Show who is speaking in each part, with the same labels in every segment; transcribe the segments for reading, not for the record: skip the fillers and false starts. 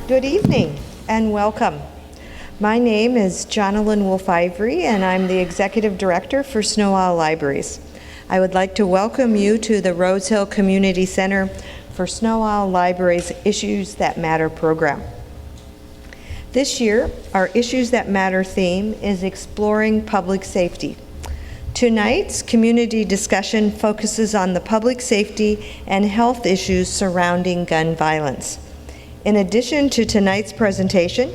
Speaker 1: Good evening and welcome. My name is Jonalyn Woolf-Ivory and I'm the Executive Director for Sno-Isle Libraries. I would like to welcome you to the Rose Hill Community Center for Sno-Isle Libraries Issues That Matter program. This year, our Issues That Matter theme is exploring public safety. Tonight's community discussion focuses on the public safety and health issues surrounding gun violence. In addition to tonight's presentation,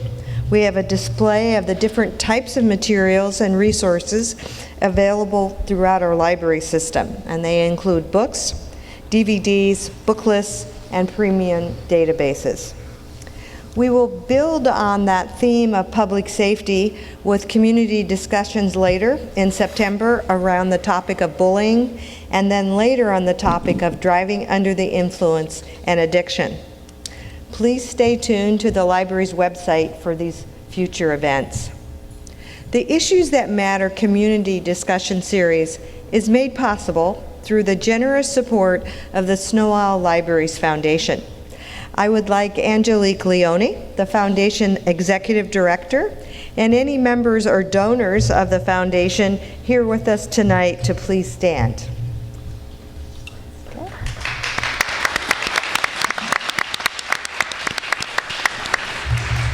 Speaker 1: we have a display of the different types of materials and resources available throughout our library system, and they include books, DVDs, book lists, and premium databases. We will build on that theme of public safety with community discussions later in September around the topic of bullying, and then later on the topic of driving under the influence and addiction. Please stay tuned to the library's website for these future events. The Issues That Matter community discussion series is made possible through the generous support of the Sno-Isle Libraries Foundation. I would like Angelique Leone, the Foundation Executive Director, and any members or donors of the Foundation here with us tonight to please stand.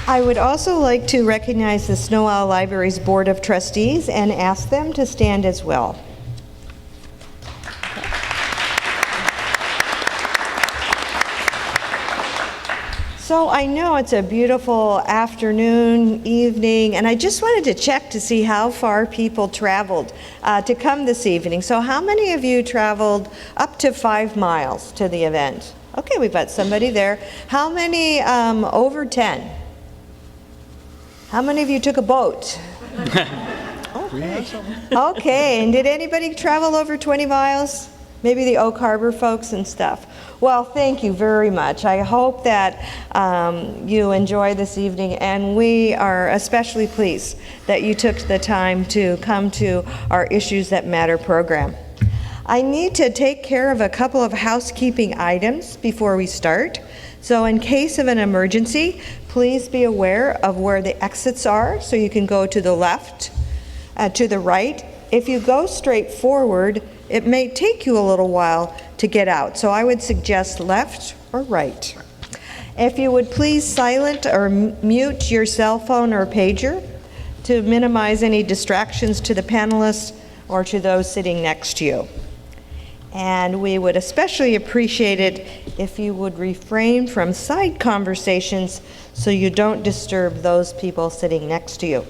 Speaker 1: I would also like to recognize the Sno-Isle Libraries Board of Trustees and ask them to stand as well. So I know it's a beautiful afternoon, evening, and I just wanted to check to see how far people traveled to come this evening. So how many of you traveled up to 5 miles to the event? Okay, we've got somebody there. How many over 10? How many of you took a boat? Okay. Okay, and did anybody travel over 20 miles? Maybe the Oak Harbor folks and stuff. Well, thank you very much. I hope that you enjoy this evening, and we are especially pleased that you took the time to come to our Issues That Matter program. I need to take care of a couple of housekeeping items before we start. So in case of an emergency, please be aware of where the exits are, so you can go to the left, to the right. If you go straight forward, it may take you a little while to get out, so I would suggest left or right. If you would please silent or mute your cell phone or pager to minimize any distractions to the panelists or to those sitting next to you. And we would especially appreciate it if you would refrain from side conversations so you don't disturb those people sitting next to you.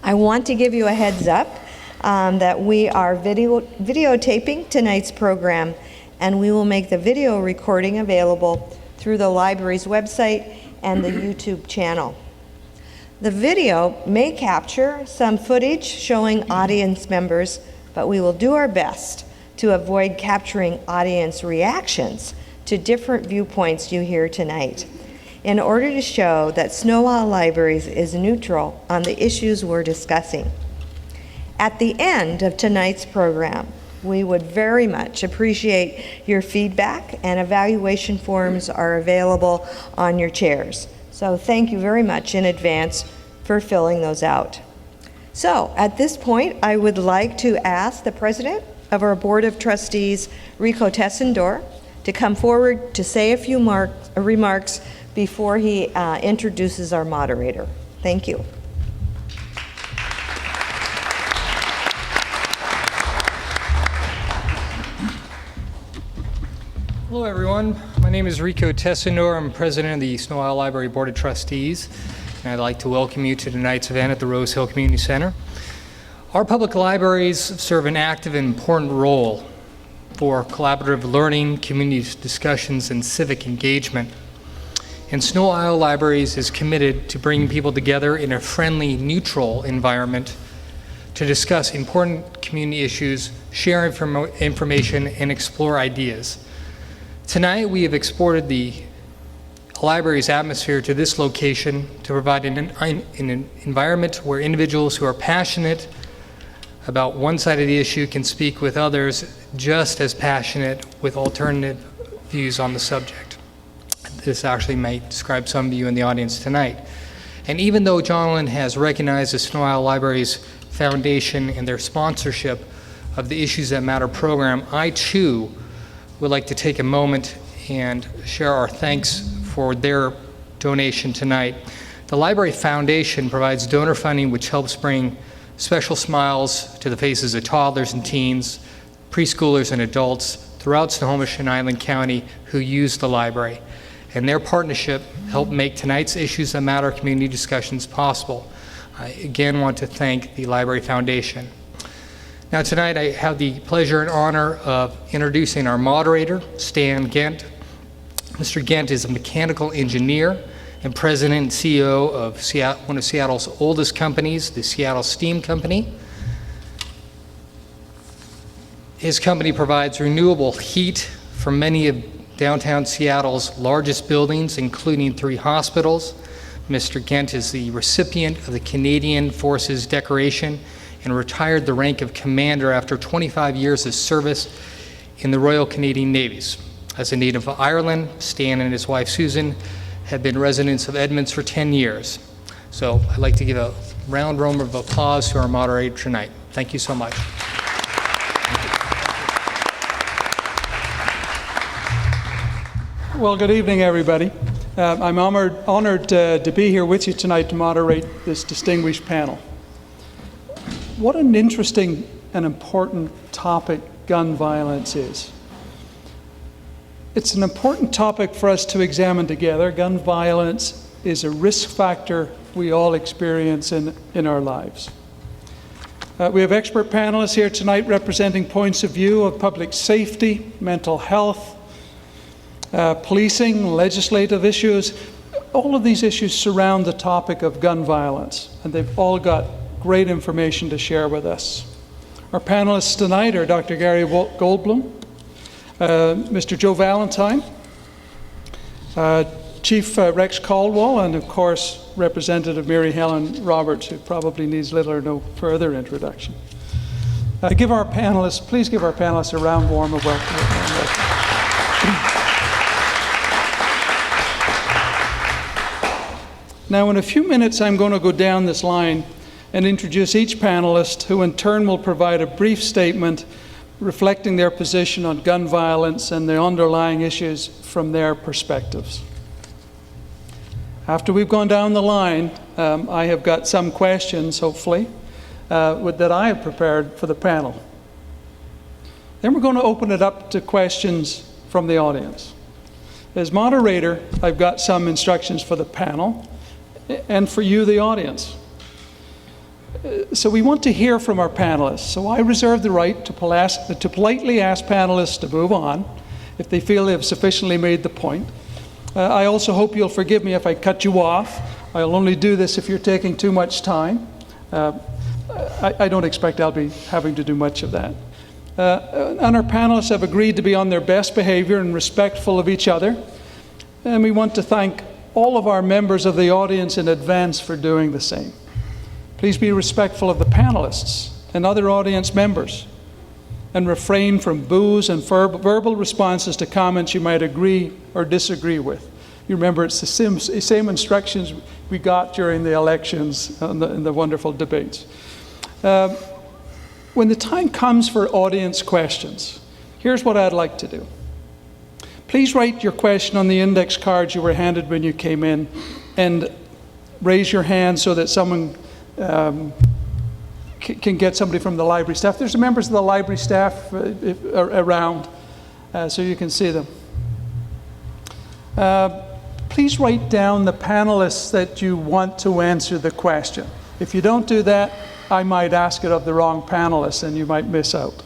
Speaker 1: I want to give you a heads up that we are videotaping tonight's program, and we will make the video recording available through the library's website and the YouTube channel. The video may capture some footage showing audience members, but we will do our best to avoid capturing audience reactions to different viewpoints you hear tonight, in order to show that Sno-Isle Libraries is neutral on the issues we're discussing. At the end of tonight's program, we would very much appreciate your feedback, and evaluation forms are available on your chairs. So thank you very much in advance for filling those out. So at this point, I would like to ask the President of our Board of Trustees, Rico Tessendor, to come forward to say a few remarks before he introduces our moderator. Thank you.
Speaker 2: Hello everyone, my name is Rico Tessendor. I'm president of the Sno-Isle Library Board of Trustees, and I'd like to welcome you to tonight's event at the Rose Hill Community Center. Our public libraries serve an active and important role for collaborative learning, community discussions, and civic engagement. And Sno-Isle Libraries is committed to bringing people together in a friendly, neutral environment to discuss important community issues, share information, and explore ideas. Tonight, we have exported the library's atmosphere to this location to provide an environment where individuals who are passionate about one side of the issue can speak with others just as passionate with alternative views on the subject. this actually might describe some of you in the audience tonight. And even though Jonathan has recognized the Sno-Isle Library's foundation and their sponsorship of the Issues That Matter program, I too would like to take a moment and share our thanks for their donation tonight. The Library Foundation provides donor funding which helps bring special smiles to the faces of toddlers and teens, preschoolers and adults throughout Snohomish and Island County who use the library. And their partnership helped make tonight's Issues That Matter community discussions possible. I again want to thank the Library Foundation. Now tonight I have the pleasure and honor of introducing our moderator, Stan Gent. Mr. Gent is a mechanical engineer and president and CEO of one of Seattle's oldest companies, the Seattle Steam Company. His company provides renewable heat for many of downtown Seattle's largest buildings, including 3 hospitals. Mr. Gent is the recipient of the Canadian Forces Decoration and retired the rank of commander after 25 years of service in the Royal Canadian Navies. As a native of Ireland, Stan and his wife Susan have been residents of Edmonds for 10 years. So I'd like to give a round of applause to our moderator tonight. Thank you so much.
Speaker 3: Well, good evening, everybody. I'm honored to be here with you tonight to moderate this distinguished panel. What an interesting and important topic gun violence is. It's an important topic for us to examine together. Gun violence is a risk factor we all experience in our lives. We have expert panelists here tonight representing points of view of public safety, mental health, policing, legislative issues. All of these issues surround the topic of gun violence, and they've all got great information to share with us. Our panelists tonight are Dr. Gary Goldblum, Mr. Joe Valentine, Chief Rex Caldwell, and of course, Representative Mary Helen Roberts, who probably needs little or no further introduction. Please give our panelists a round warm of welcome. Now, in a few minutes, I'm going to go down this line and introduce each panelist, who in turn will provide a brief statement reflecting their position on gun violence and the underlying issues from their perspectives. After we've gone down the line, I have got some questions, hopefully, that I have prepared for the panel. Then we're going to open it up to questions from the audience. As moderator, I've got some instructions for the panel and for you, the audience. So we want to hear from our panelists. So I reserve the right to politely ask panelists to move on if they feel they have sufficiently made the point. I also hope you'll forgive me if I cut you off. I'll only do this if you're taking too much time. I don't expect I'll be having to do much of that. And our panelists have agreed to be on their best behavior and respectful of each other. And we want to thank all of our members of the audience in advance for doing the same. Please be respectful of the panelists and other audience members, and refrain from boos and verbal responses to comments you might agree or disagree with. You remember, it's the same instructions we got during the elections and the wonderful debates. When the time comes for audience questions, here's what I'd like to do. Please write your question on the index cards you were handed when you came in, and raise your hand so that someone can get somebody from the library staff. There's members of the library staff around, so you can see them. Please write down the panelists that you want to answer the question. If you don't do that, I might ask it of the wrong panelists and you might miss out.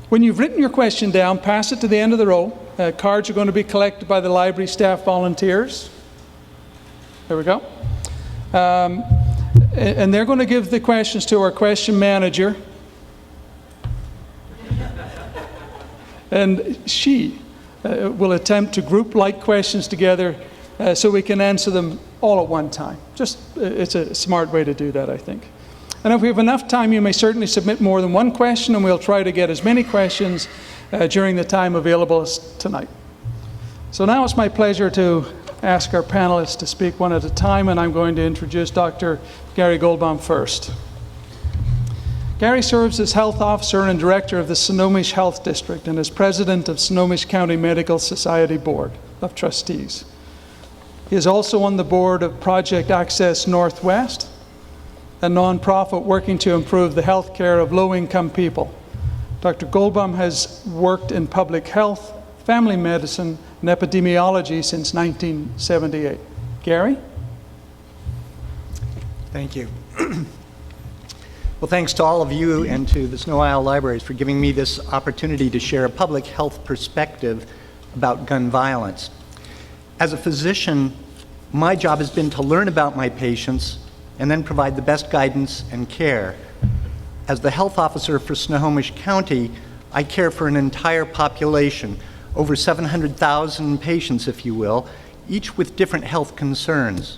Speaker 3: When you've written your question down, pass it to the end of the row. Cards are going to be collected by the library staff volunteers. There we go. And they're going to give the questions to our question manager. And she will attempt to group like questions together so we can answer them all at one time. It's a smart way to do that, I think. And if we have enough time, you may certainly submit more than one question, and we'll try to get as many questions during the time available tonight. So now it's my pleasure to ask our panelists to speak one at a time, and I'm going to introduce Dr. Gary Goldbaum first. Gary serves as Health Officer and Director of the Snohomish Health District and is President of Snohomish County Medical Society Board of Trustees. He is also on the board of Project Access Northwest, a nonprofit working to improve the health care of low-income people. Dr. Goldbaum has worked in public health, family medicine, and epidemiology since 1978. Gary?
Speaker 4: Thank you. Well, thanks to all of you and to the Sno-Isle Libraries for giving me this opportunity to share a public health perspective about gun violence. As a physician, my job has been to learn about my patients and then provide the best guidance and care. As the health officer for Snohomish County, I care for an entire population, over 700,000 patients, if you will, each with different health concerns.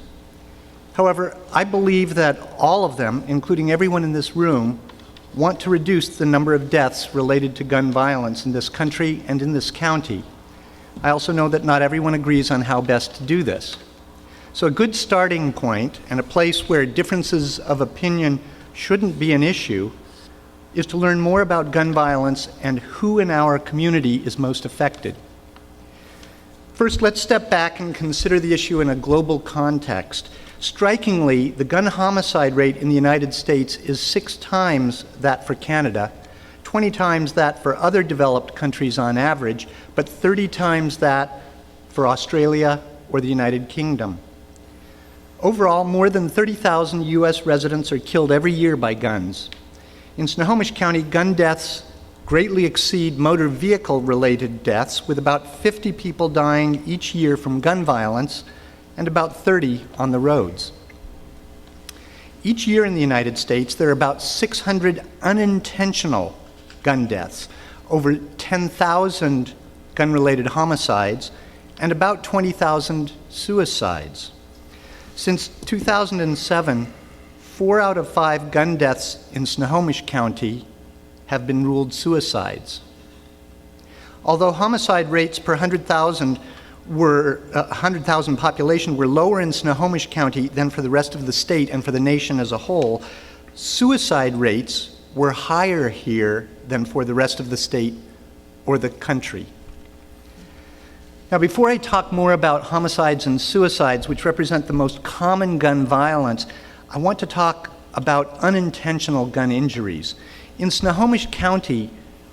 Speaker 4: However, I believe that all of them, including everyone in this room, want to reduce the number of deaths related to gun violence in this country and in this county. I also know that not everyone agrees on how best to do this. So a good starting point and a place where differences of opinion shouldn't be an issue is to learn more about gun violence and who in our community is most affected. First, let's step back and consider the issue in a global context. Strikingly, the gun homicide rate in the United States is 6 times that for Canada, 20 times that for other developed countries on average, but 30 times that for Australia or the United Kingdom. Overall, more than 30,000 U.S. residents are killed every year by guns. In Snohomish County, gun deaths greatly exceed motor vehicle-related deaths, with about 50 people dying each year from gun violence and about 30 on the roads. Each year in the United States, there are about 600 unintentional gun deaths, over 10,000 gun-related homicides, and about 20,000 suicides. Since 2007, 4 out of 5 gun deaths in Snohomish County have been ruled suicides. Although homicide rates per 100,000 population were lower in Snohomish County than for the rest of the state and for the nation as a whole, suicide rates were higher here than for the rest of the state or the country. Now, before I talk more about homicides and suicides, which represent the most common gun violence, I want to talk about unintentional gun injuries. In Snohomish County,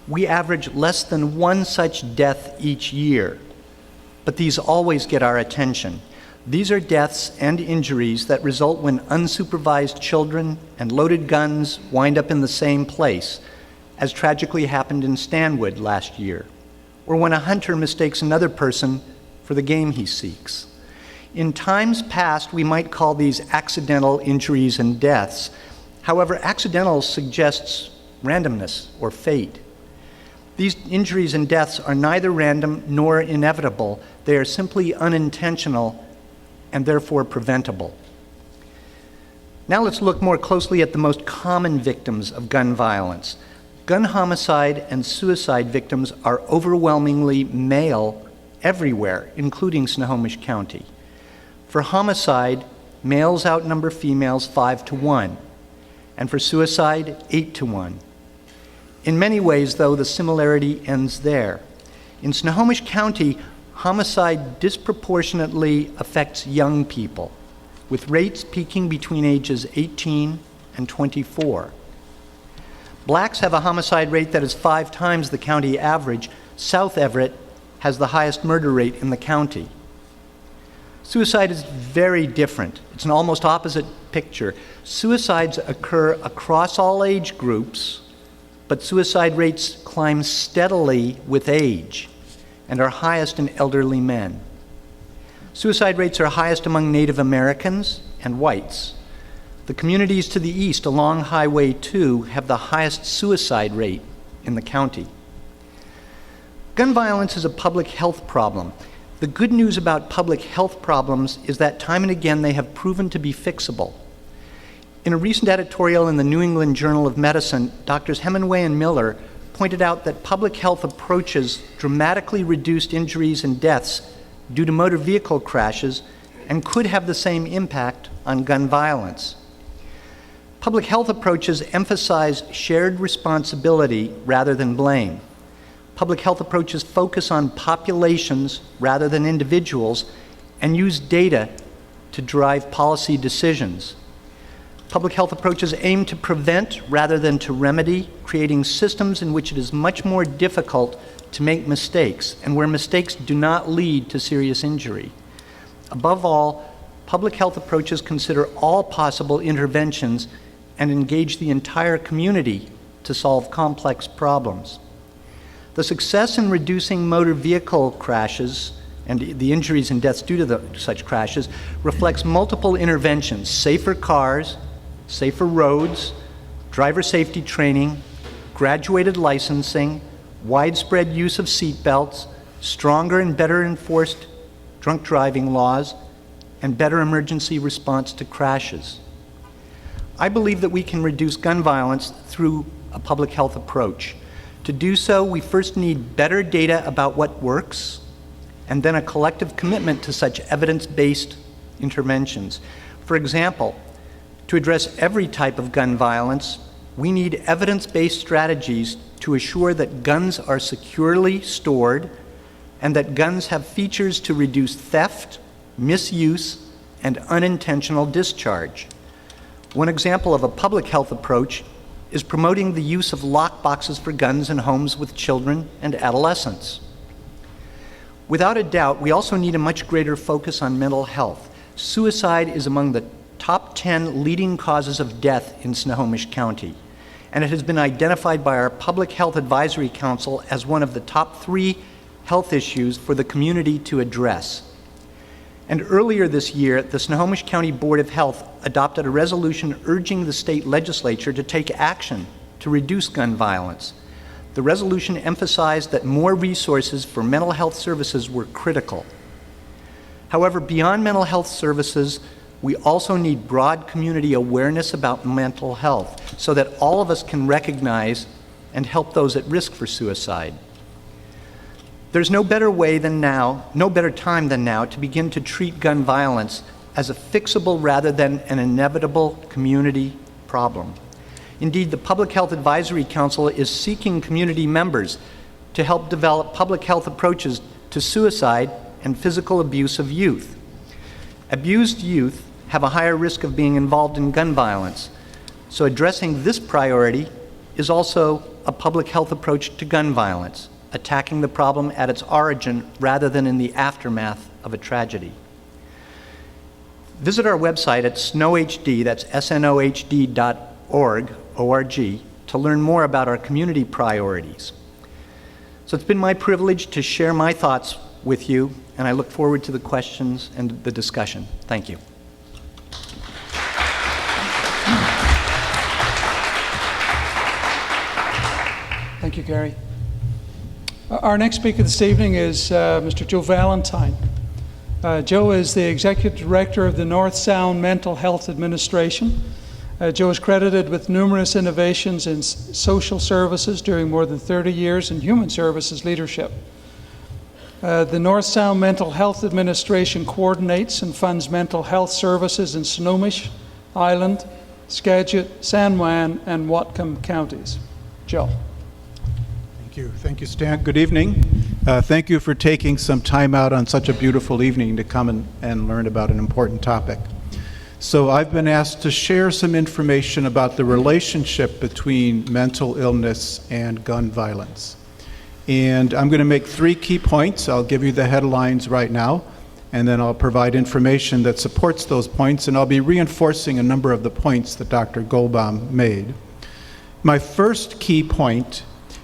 Speaker 4: we average less than 1 such death each year, but these always get our attention. These are deaths and injuries that result when unsupervised children and loaded guns wind up in the same place, as tragically happened in Stanwood last year, or when a hunter mistakes another person for the game he seeks. In times past, we might call these accidental injuries and deaths. However, accidental suggests randomness or fate. These injuries and deaths are neither random nor inevitable. They are simply unintentional and therefore preventable. Now let's look more closely at the most common victims of gun violence. Gun homicide and suicide victims are overwhelmingly male everywhere, including Snohomish County. For homicide, males outnumber females 5 to 1, and for suicide, 8 to 1. In many ways, though, the similarity ends there. In Snohomish County, homicide disproportionately affects young people, with rates peaking between ages 18 and 24. Blacks have a homicide rate that is 5 times the county average. South Everett has the highest murder rate in the county. Suicide is very different. It's an almost opposite picture. Suicides occur across all age groups, but suicide rates climb steadily with age and are highest in elderly men. Suicide rates are highest among Native Americans and whites. The communities to the east along Highway 2 have the highest suicide rate in the county. Gun violence is a public health problem. The good news about public health problems is that time and again they have proven to be fixable. In a recent editorial in the New England Journal of Medicine, Drs. Hemingway and Miller pointed out that public health approaches dramatically reduced injuries and deaths due to motor vehicle crashes and could have the same impact on gun violence. Public health approaches emphasize shared responsibility rather than blame. Public health approaches focus on populations rather than individuals and use data to drive policy decisions. Public health approaches aim to prevent rather than to remedy, creating systems in which it is much more difficult to make mistakes and where mistakes do not lead to serious injury. Above all, public health approaches consider all possible interventions and engage the entire community to solve complex problems. The success in reducing motor vehicle crashes and the injuries and deaths due to such crashes reflects multiple interventions: safer cars, safer roads, driver safety training, graduated licensing, widespread use of seat belts, stronger and better enforced drunk driving laws, and better emergency response to crashes. I believe that we can reduce gun violence through a public health approach. To do so, we first need better data about what works, and then a collective commitment to such evidence-based interventions. For example, to address every type of gun violence, we need evidence-based strategies to assure that guns are securely stored and that guns have features to reduce theft, misuse, and unintentional discharge. One example of a public health approach is promoting the use of lockboxes for guns in homes with children and adolescents. Without a doubt, we also need a much greater focus on mental health. Suicide is among the top 10 leading causes of death in Snohomish County, and it has been identified by our Public Health Advisory Council as one of the top 3 health issues for the community to address. And earlier this year, the Snohomish County Board of Health adopted a resolution urging the state legislature to take action to reduce gun violence. The resolution emphasized that more resources for mental health services were critical. However, beyond mental health services, we also need broad community awareness about mental health so that all of us can recognize and help those at risk for suicide. There's no better time than now to begin to treat gun violence as a fixable rather than an inevitable community problem. Indeed, the Public Health Advisory Council is seeking community members to help develop public health approaches to suicide and physical abuse of youth. Abused youth have a higher risk of being involved in gun violence, so addressing this priority is also a public health approach to gun violence, attacking the problem at its origin rather than in the aftermath of a tragedy. Visit our website at SNOHD, that's snohd.org, O-R-G, to learn more about our community priorities. So it's been my privilege to share my thoughts with you, and I look forward to the questions and the discussion. Thank you.
Speaker 3: Thank you, Gary. Our next speaker this evening is Mr. Joe Valentine. Joe is the Executive Director of the North Sound Mental Health Administration. Joe is credited with numerous innovations in social services during more than 30 years in human services leadership. The North Sound Mental Health Administration coordinates and funds mental health services in Snohomish, Island, Skagit, San Juan, and Whatcom counties. Joe.
Speaker 5: Thank you, Stan. Good evening. Thank you for taking some time out on such a beautiful evening to come and learn about an important topic. So I've been asked to share some information about the relationship between mental illness and gun violence. And I'm going to make 3 key points. I'll give you the headlines right now, and then I'll provide information that supports those points, and I'll be reinforcing a number of the points that Dr. Goldbaum made. My first key point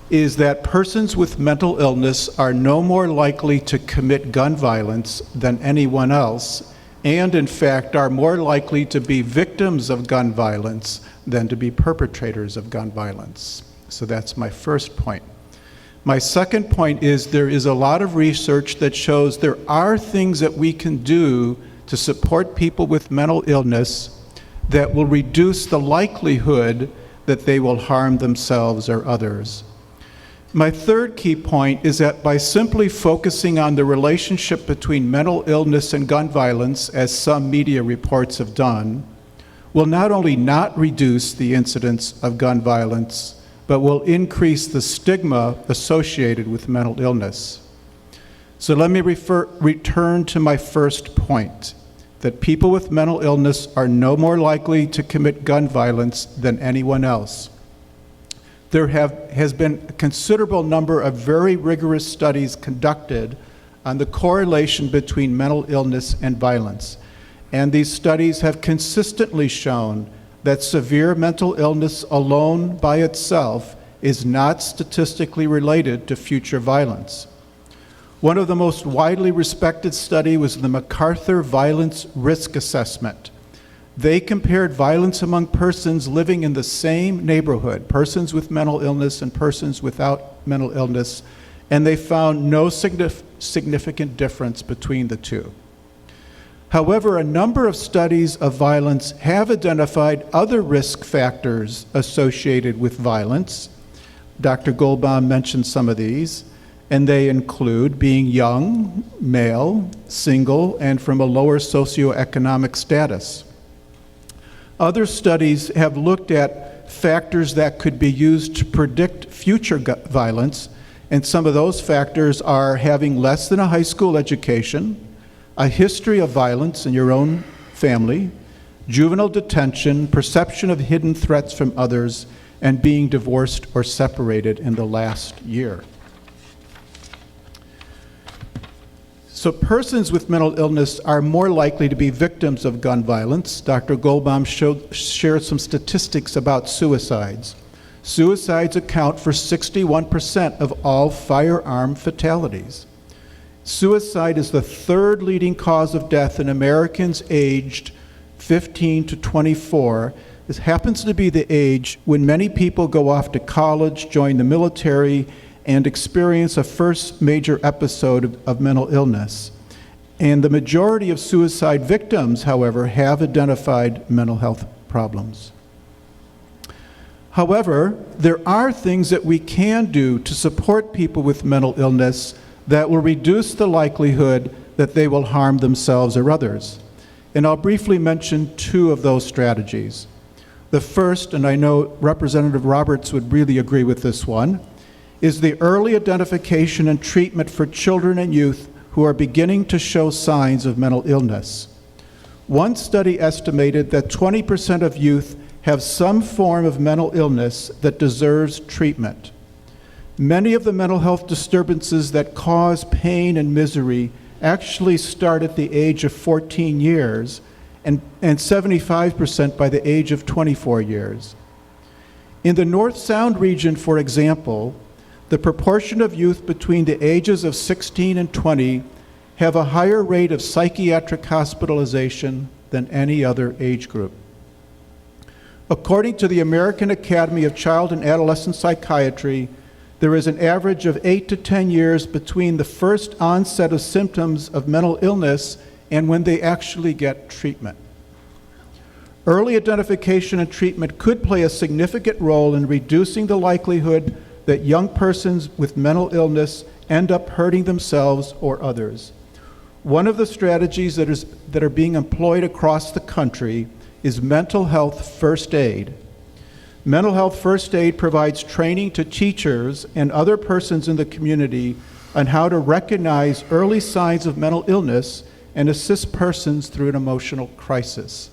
Speaker 5: is that persons with mental illness are no more likely to commit gun violence than anyone else, and in fact are more likely to be victims of gun violence than to be perpetrators of gun violence. So that's my first point. My second point is there is a lot of research that shows there are things that we can do to support people with mental illness that will reduce the likelihood that they will harm themselves or others. My third key point is that by simply focusing on the relationship between mental illness and gun violence, as some media reports have done, will not only not reduce the incidence of gun violence, but will increase the stigma associated with mental illness. So let me return to my first point, that people with mental illness are no more likely to commit gun violence than anyone else. There has been a considerable number of very rigorous studies conducted on the correlation between mental illness and violence. And these studies have consistently shown that severe mental illness alone by itself is not statistically related to future violence. One of the most widely respected studies was the MacArthur Violence Risk Assessment. They compared violence among persons living in the same neighborhood, persons with mental illness and persons without mental illness, and they found no significant difference between the two. However, a number of studies of violence have identified other risk factors associated with violence. Dr. Goldbaum mentioned some of these, and they include being young, male, single, and from a lower socioeconomic status. Other studies have looked at factors that could be used to predict future violence, and some of those factors are having less than a high school education, a history of violence in your own family, juvenile detention, perception of hidden threats from others, and being divorced or separated in the last year. So persons with mental illness are more likely to be victims of gun violence. Dr. Goldbaum shared some statistics about suicides. Suicides account for 61% of all firearm fatalities. Suicide is the third leading cause of death in Americans aged 15 to 24. This happens to be the age when many people go off to college, join the military, and experience a first major episode of mental illness. And the majority of suicide victims, however, have identified mental health problems. However, there are things that we can do to support people with mental illness that will reduce the likelihood that they will harm themselves or others. And I'll briefly mention two of those strategies. The first, and I know Representative Roberts would really agree with this one, is the early identification and treatment for children and youth who are beginning to show signs of mental illness. One study estimated that 20% of youth have some form of mental illness that deserves treatment. Many of the mental health disturbances that cause pain and misery actually start at the age of 14 years and 75% by the age of 24 years. In the North Sound region, for example, the proportion of youth between the ages of 16 and 20 have a higher rate of psychiatric hospitalization than any other age group. According to the American Academy of Child and Adolescent Psychiatry, there is an average of 8 to 10 years between the first onset of symptoms of mental illness and when they actually get treatment. Early identification and treatment could play a significant role in reducing the likelihood that young persons with mental illness end up hurting themselves or others. One of the strategies that are being employed across the country is mental health first aid. Mental health first aid provides training to teachers and other persons in the community on how to recognize early signs of mental illness and assist persons through an emotional crisis.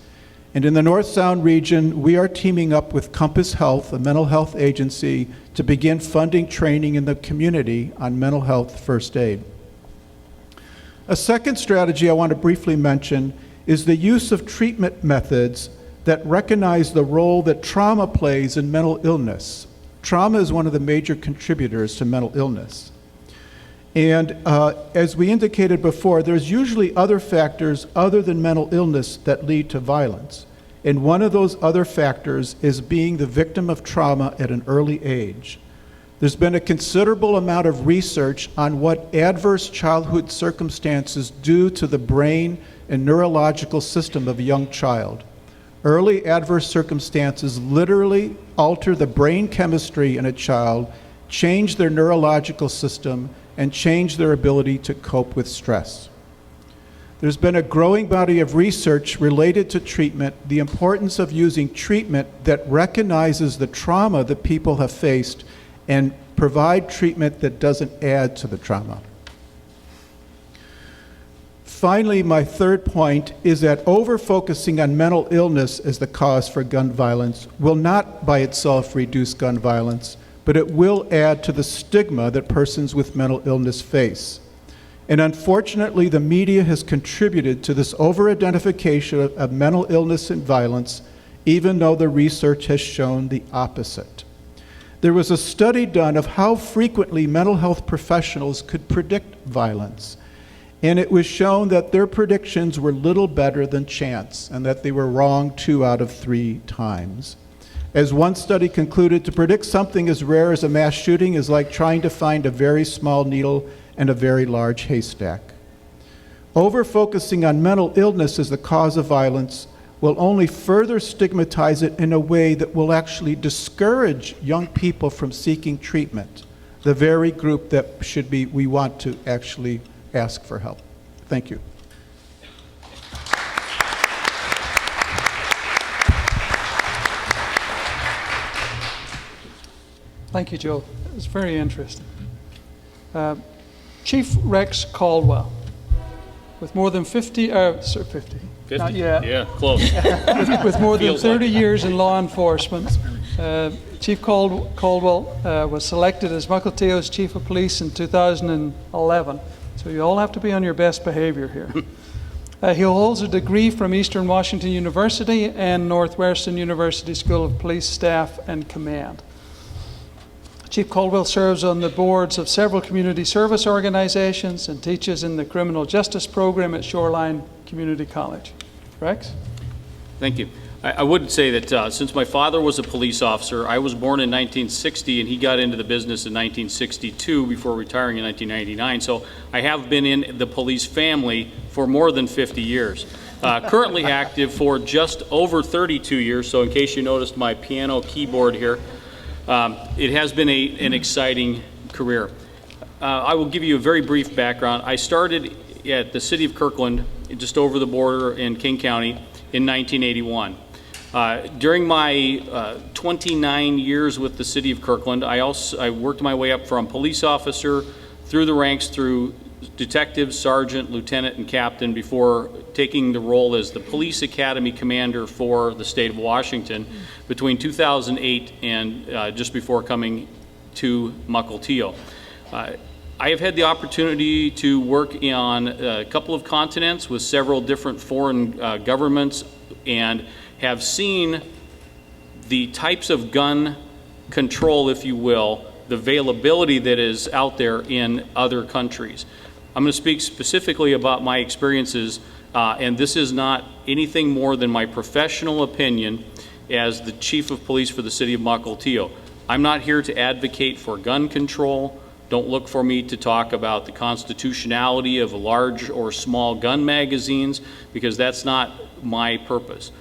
Speaker 5: And in the North Sound region, we are teaming up with Compass Health, a mental health agency, to begin funding training in the community on mental health first aid. A second strategy I want to briefly mention is the use of treatment methods that recognize the role that trauma plays in mental illness. Trauma is one of the major contributors to mental illness. And as we indicated before, there's usually other factors other than mental illness that lead to violence. And one of those other factors is being the victim of trauma at an early age. There's been a considerable amount of research on what adverse childhood circumstances do to the brain and neurological system of a young child. Early adverse circumstances literally alter the brain chemistry in a child change their neurological system, and change their ability to cope with stress. There's been a growing body of research related to treatment, the importance of using treatment that recognizes the trauma that people have faced and provide treatment that doesn't add to the trauma. Finally, my third point is that over-focusing on mental illness as the cause for gun violence will not by itself reduce gun violence, but it will add to the stigma that persons with mental illness face. And unfortunately, the media has contributed to this over-identification of mental illness and violence, even though the research has shown the opposite. There was a study done of how frequently mental health professionals could predict violence. And it was shown that their predictions were little better than chance, and that they were wrong 2 out of 3 times. As one study concluded, to predict something as rare as a mass shooting is like trying to find a very small needle in a very large haystack. Over-focusing on mental illness as the cause of violence will only further stigmatize it in a way that will actually discourage young people from seeking treatment, the very group that we want to actually ask for help. Thank you.
Speaker 3: Thank you, Joe. It's very interesting. Chief Rex Caldwell, with more than 50, not yet.
Speaker 6: Yeah, close.
Speaker 3: With more than
Speaker 6: Feels
Speaker 3: 30
Speaker 6: like
Speaker 3: years in law enforcement, Chief Caldwell was selected as Mukilteo's Chief of Police in 2011. So you all have to be on your best behavior here. He holds a degree from Eastern Washington University and Northwestern University School of Police Staff and Command. Chief Caldwell serves on the boards of several community service organizations and teaches in the criminal justice program at Shoreline Community College. Rex?
Speaker 6: Thank you. I would say that since my father was a police officer, I was born in 1960 and he got into the business in 1962 before retiring in 1999. So I have been in the police family for more than 50 years. Currently active for just over 32 years. So in case you noticed my piano keyboard here, it has been an exciting career. I will give you a very brief background. I started at the city of Kirkland, just over the border in King County, in 1981. During my 29 years with the city of Kirkland, I worked my way up from police officer through the ranks through detective, sergeant, lieutenant, and captain before taking the role as the police academy commander for the state of Washington between 2008 and just before coming to Mukilteo. I have had the opportunity to work on a couple of continents with several different foreign governments and have seen the types of gun control, if you will, the availability that is out there in other countries. I'm going to speak specifically about my experiences, and this is not anything more than my professional opinion as the Chief of Police for the City of Mukilteo. I'm not here to advocate for gun control. Don't look for me to talk about the constitutionality of large or small gun magazines, because that's not my purpose.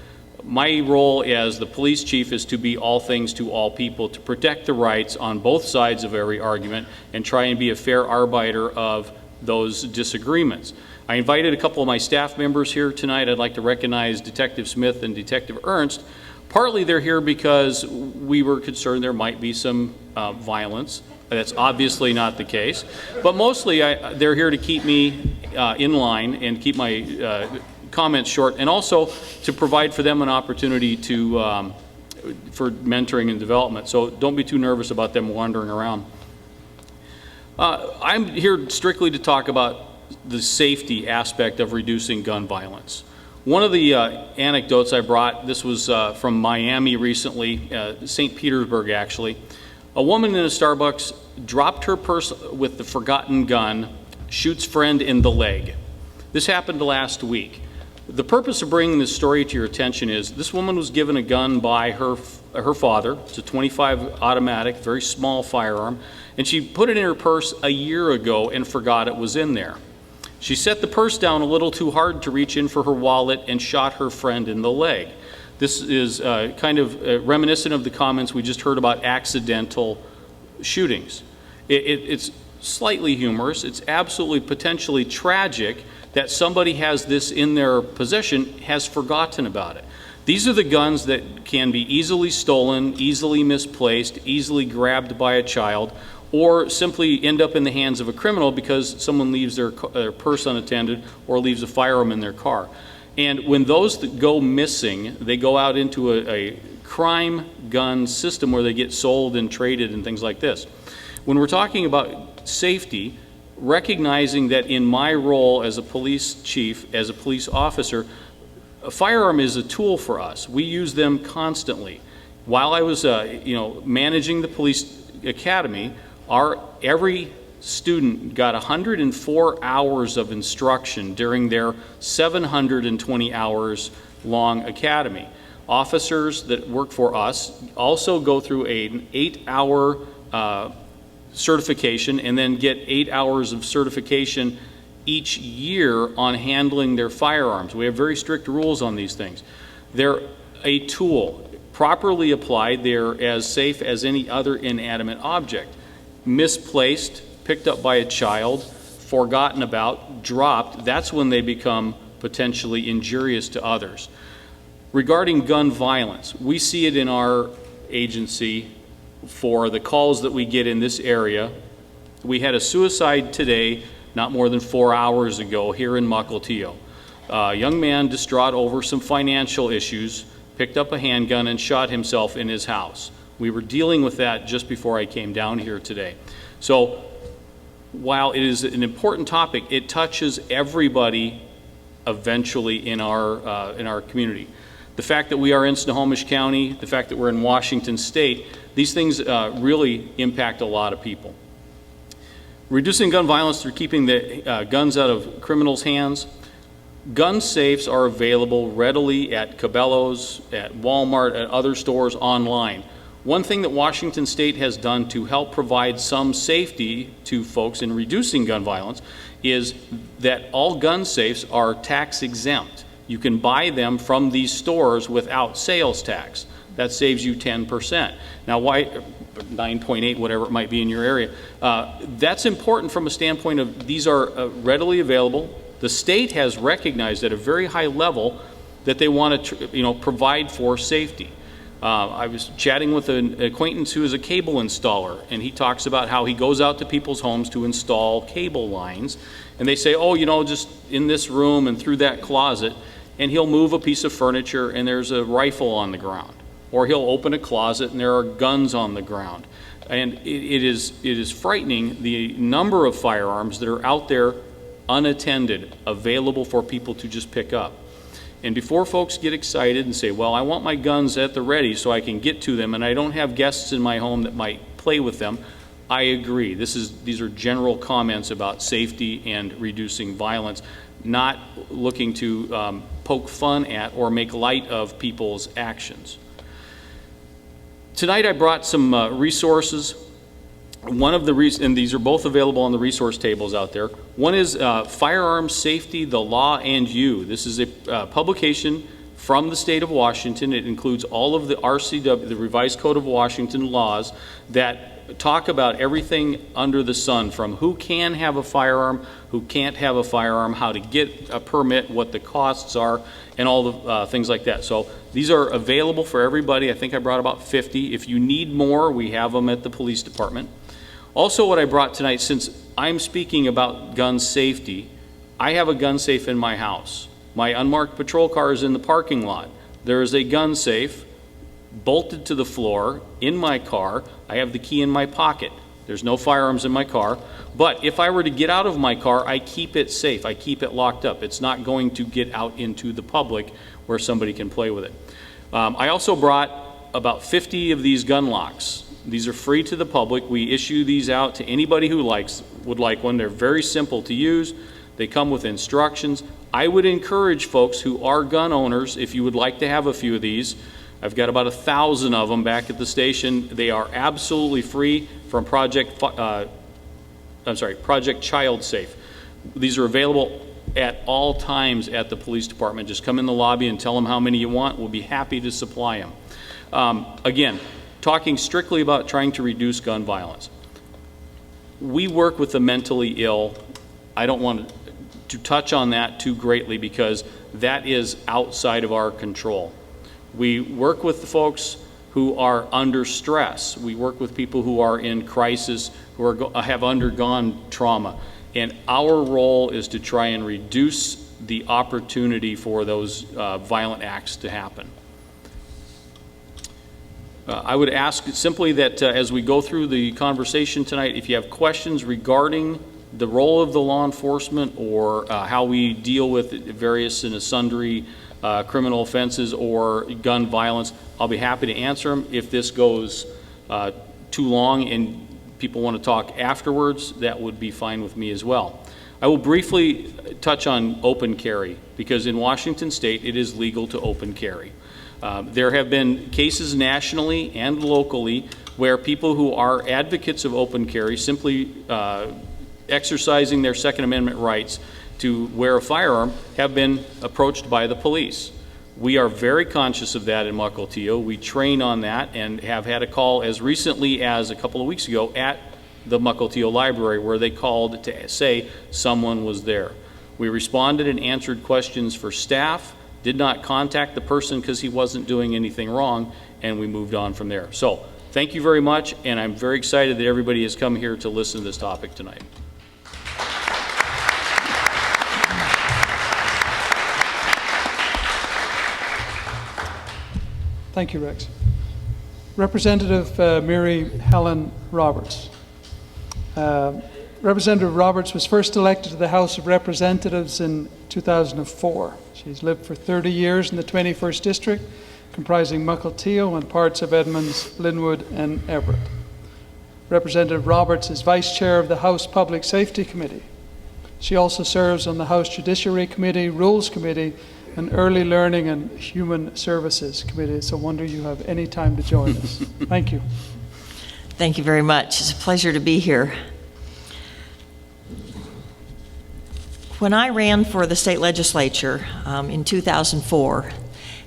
Speaker 6: My role as the police chief is to be all things to all people, to protect the rights on both sides of every argument and try and be a fair arbiter of those disagreements. I invited a couple of my staff members here tonight. I'd like to recognize Detective Smith and Detective Ernst. Partly they're here because we were concerned there might be some violence. That's obviously not the case. But mostly they're here to keep me in line and keep my comments short, and also to provide for them an opportunity to for mentoring and development. So don't be too nervous about them wandering around. I'm here strictly to talk about the safety aspect of reducing gun violence. One of the anecdotes I brought, this was from Miami recently, St. Petersburg actually. A woman in a Starbucks dropped her purse with the forgotten gun, shoots friend in the leg. This happened last week. The purpose of bringing this story to your attention is this woman was given a gun by her father. It's a .25 automatic, very small firearm, and she put it in her purse a year ago and forgot it was in there. She set the purse down a little too hard to reach in for her wallet and shot her friend in the leg. This is kind of reminiscent of the comments we just heard about accidental shootings. It's slightly humorous. It's absolutely potentially tragic that somebody has this in their possession, has forgotten about it. These are the guns that can be easily stolen, easily misplaced, easily grabbed by a child, or simply end up in the hands of a criminal because someone leaves their purse unattended or leaves a firearm in their car. And when those that go missing, they go out into a crime gun system where they get sold and traded and things like this. When we're talking about safety, recognizing that in my role as a police chief, as a police officer, a firearm is a tool for us. We use them constantly. While I was managing the police academy, every student got 104 hours of instruction during their 720 hours long academy. Officers that work for us also go through an 8-hour certification and then get 8 hours of certification each year on handling their firearms. We have very strict rules on these things. They're a tool. Properly applied, they're as safe as any other inanimate object. Misplaced, picked up by a child, forgotten about, dropped, that's when they become potentially injurious to others. Regarding gun violence, we see it in our agency for the calls that we get in this area. We had a suicide today, not more than 4 hours ago, here in Mukilteo. A young man distraught over some financial issues, picked up a handgun and shot himself in his house. We were dealing with that just before I came down here today. So while it is an important topic, it touches everybody eventually in our community. The fact that we are in Snohomish County, the fact that we're in Washington State, these things really impact a lot of people. Reducing gun violence through keeping the guns out of criminals' hands. Gun safes are available readily at Cabela's, at Walmart, at other stores online. One thing that Washington State has done to help provide some safety to folks in reducing gun violence is that all gun safes are tax exempt. You can buy them from these stores without sales tax. That saves you 10%. Now, why 9.8, whatever it might be in your area? That's important from a standpoint of these are readily available. The state has recognized at a very high level that they want to, provide for safety. I was chatting with an acquaintance who is a cable installer, and he talks about how he goes out to people's homes to install cable lines, and they say, oh, just in this room and through that closet, and he'll move a piece of furniture and there's a rifle on the ground. Or he'll open a closet and there are guns on the ground. And it is frightening the number of firearms that are out there unattended, available for people to just pick up. And before folks get excited and say, well, I want my guns at the ready so I can get to them and I don't have guests in my home that might play with them, I agree. These are general comments about safety and reducing violence, not looking to poke fun at or make light of people's actions. Tonight I brought some resources. One of the and these are both available on the resource tables out there. One is Firearms Safety, the Law and You. This is a publication from the state of Washington. It includes all of the RCW, the Revised Code of Washington laws that talk about everything under the sun, from who can have a firearm, who can't have a firearm, how to get a permit, what the costs are, and all the things like that. So these are available for everybody. I think I brought about 50. If you need more, we have them at the police department. Also, what I brought tonight, since I'm speaking about gun safety, I have a gun safe in my house. My unmarked patrol car is in the parking lot. There is a gun safe bolted to the floor in my car. I have the key in my pocket. There's no firearms in my car. But if I were to get out of my car, I keep it safe. I keep it locked up. It's not going to get out into the public where somebody can play with it. I also brought about 50 of these gun locks. These are free to the public. We issue these out to anybody who would like one. They're very simple to use. They come with instructions. I would encourage folks who are gun owners, if you would like to have a few of these, I've got about 1,000 of them back at the station. They are absolutely free from Project Child Safe. These are available at all times at the police department. Just come in the lobby and tell them how many you want. We'll be happy to supply them. Again, talking strictly about trying to reduce gun violence. We work with the mentally ill. I don't want to touch on that too greatly because that is outside of our control. We work with the folks who are under stress. We work with people who are in crisis, who have undergone trauma. And our role is to try and reduce the opportunity for those violent acts to happen. I would ask simply that as we go through the conversation tonight, if you have questions regarding the role of the law enforcement or how we deal with various and sundry criminal offenses or gun violence, I'll be happy to answer them. If this goes too long and people want to talk afterwards, that would be fine with me as well. I will briefly touch on open carry, because in Washington State it is legal to open carry. There have been cases nationally and locally where people who are advocates of open carry, simply exercising their Second Amendment rights to wear a firearm, have been approached by the police. We are very conscious of that in Mukilteo. We train on that and have had a call as recently as a couple of weeks ago at the Mukilteo Library where they called to say someone was there. We responded and answered questions for staff, did not contact the person because he wasn't doing anything wrong, and we moved on from there. So thank you very much, and I'm very excited that everybody has come here to listen to this topic tonight.
Speaker 3: Thank you, Rex. Representative Mary Helen Roberts. Representative Roberts was first elected to the House of Representatives in 2004. She's lived for 30 years in the 21st District, comprising Mukilteo and parts of Edmonds, Linwood, and Everett. Representative Roberts is Vice Chair of the House Public Safety Committee. She also serves on the House Judiciary Committee, Rules Committee, and Early Learning and Human Services Committee. It's a wonder you have any time to join us. Thank you.
Speaker 7: Thank you very much. It's a pleasure to be here. When I ran for the state legislature in 2004,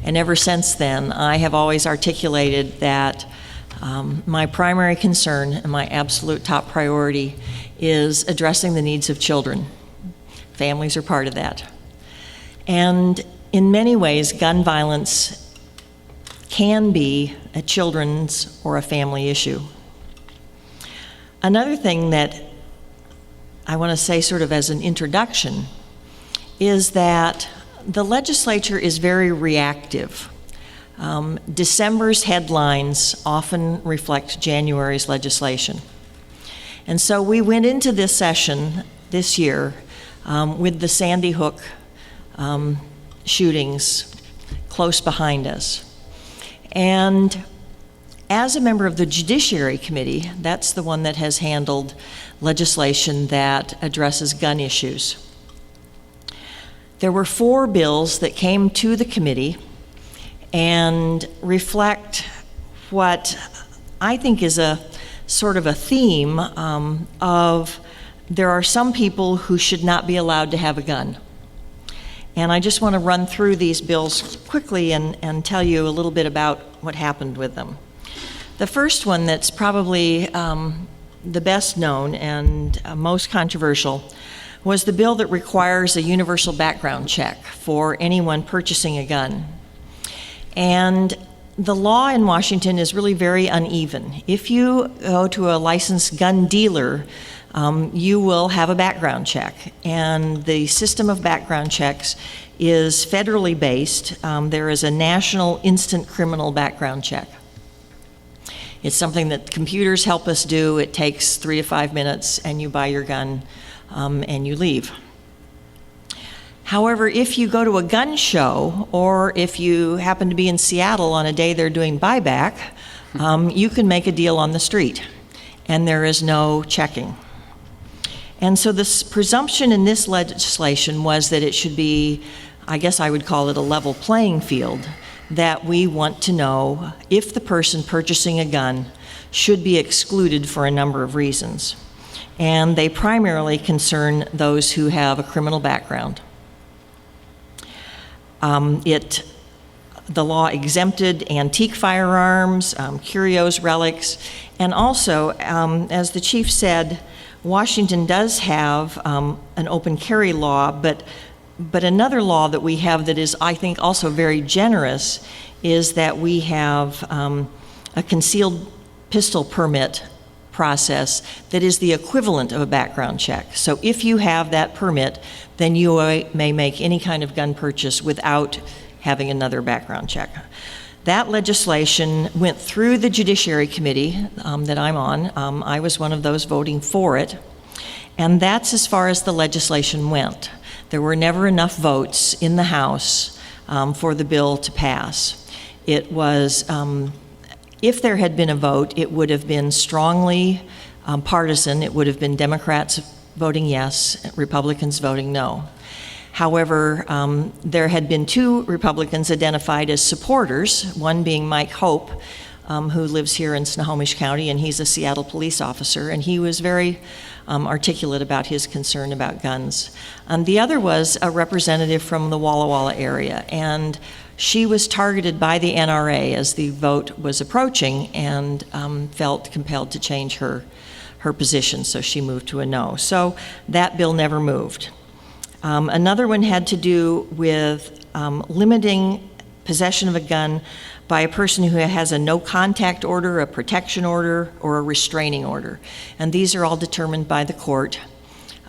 Speaker 7: and ever since then, I have always articulated that my primary concern and my absolute top priority is addressing the needs of children. Families are part of that. And in many ways, gun violence can be a children's or a family issue. Another thing that I want to say sort of as an introduction is that the legislature is very reactive. December's headlines often reflect January's legislation. And so we went into this session this year with the Sandy Hook shootings close behind us. And as a member of the Judiciary Committee, that's the one that has handled legislation that addresses gun issues. There were 4 bills that came to the committee and reflect what I think is a sort of a theme of there are some people who should not be allowed to have a gun. And I just want to run through these bills quickly and tell you a little bit about what happened with them. The first one that's probably the best known and most controversial was the bill that requires a universal background check for anyone purchasing a gun. And the law in Washington is really very uneven. If you go to a licensed gun dealer, you will have a background check. And the system of background checks is federally based. There is a national instant criminal background check. It's something that computers help us do. It takes 3 to 5 minutes, and you buy your gun and you leave. However, if you go to a gun show, or if you happen to be in Seattle on a day they're doing buyback, you can make a deal on the street, and there is no checking. And so this presumption in this legislation was that it should be, I guess I would call it a level playing field, that we want to know if the person purchasing a gun should be excluded for a number of reasons. And they primarily concern those who have a criminal background. the law exempted antique firearms, curios, relics, and also, as the chief said, Washington does have an open carry law, but another law that we have that is, I think, also very generous is that we have a concealed pistol permit process that is the equivalent of a background check. So if you have that permit, then you may make any kind of gun purchase without having another background check. That legislation went through the Judiciary Committee that I'm on. I was one of those voting for it. And that's as far as the legislation went. There were never enough votes in the House for the bill to pass. It was, if there had been a vote, it would have been strongly partisan. It would have been Democrats voting yes, Republicans voting no. However, there had been 2 Republicans identified as supporters, one being Mike Hope, who lives here in Snohomish County, and he's a Seattle police officer, and he was very articulate about his concern about guns. The other was a representative from the Walla Walla area, and she was targeted by the NRA as the vote was approaching and felt compelled to change her position, so she moved to a no. So that bill never moved. Another one had to do with limiting possession of a gun by a person who has a no-contact order, a protection order, or a restraining order. And these are all determined by the court.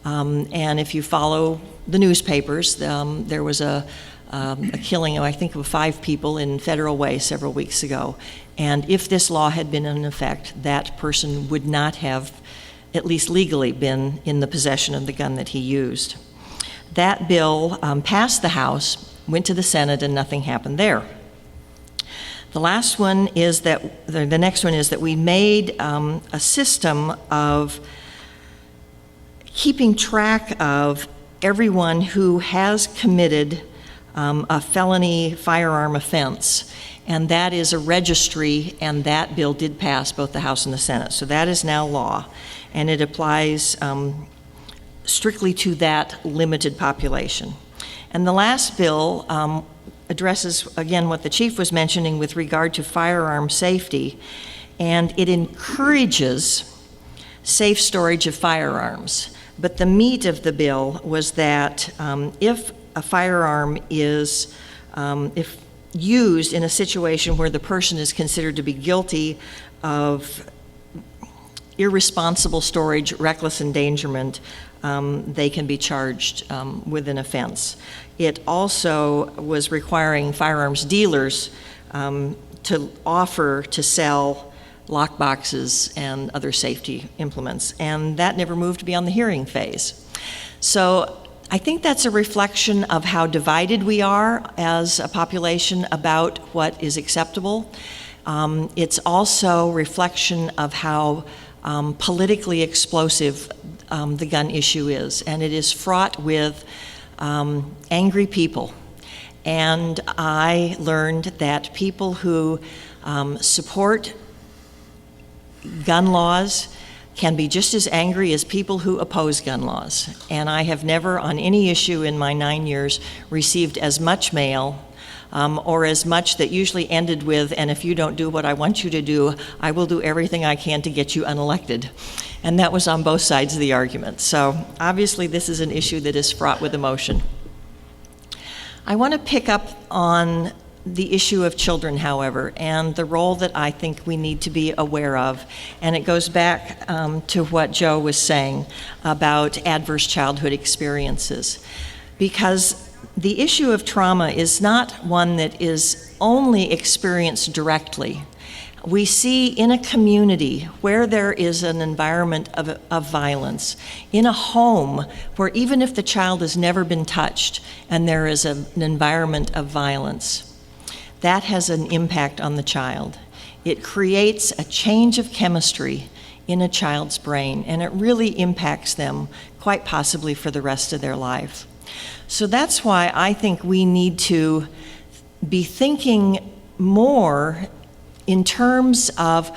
Speaker 7: And if you follow the newspapers, there was a killing, I think, of 5 people in Federal Way several weeks ago. And if this law had been in effect, that person would not have, at least legally, been in the possession of the gun that he used. That bill passed the House, went to the Senate, and nothing happened there. The last one is that, the next one is that we made a system of keeping track of everyone who has committed a felony firearm offense, and that is a registry, and that bill did pass both the House and the Senate. So that is now law, and it applies strictly to that limited population. And the last bill addresses, again, what the chief was mentioning with regard to firearm safety, and it encourages safe storage of firearms. But the meat of the bill was that if a firearm is, if used in a situation where the person is considered to be guilty of irresponsible storage, reckless endangerment, they can be charged with an offense. It also was requiring firearms dealers to offer to sell lockboxes and other safety implements, and that never moved beyond the hearing phase. So I think that's a reflection of how divided we are as a population about what is acceptable. It's also a reflection of how politically explosive the gun issue is, and it is fraught with angry people. And I learned that people who support gun laws can be just as angry as people who oppose gun laws. And I have never, on any issue in my 9 years, received as much mail or as much that usually ended with, and if you don't do what I want you to do, I will do everything I can to get you unelected. And that was on both sides of the argument. So obviously this is an issue that is fraught with emotion. I want to pick up on the issue of children, however, and the role that I think we need to be aware of. And it goes back to what Joe was saying about adverse childhood experiences. Because the issue of trauma is not one that is only experienced directly. We see in a community where there is an environment of violence, in a home where even if the child has never been touched and there is an environment of violence, that has an impact on the child. It creates a change of chemistry in a child's brain, and it really impacts them quite possibly for the rest of their life. So that's why I think we need to be thinking more in terms of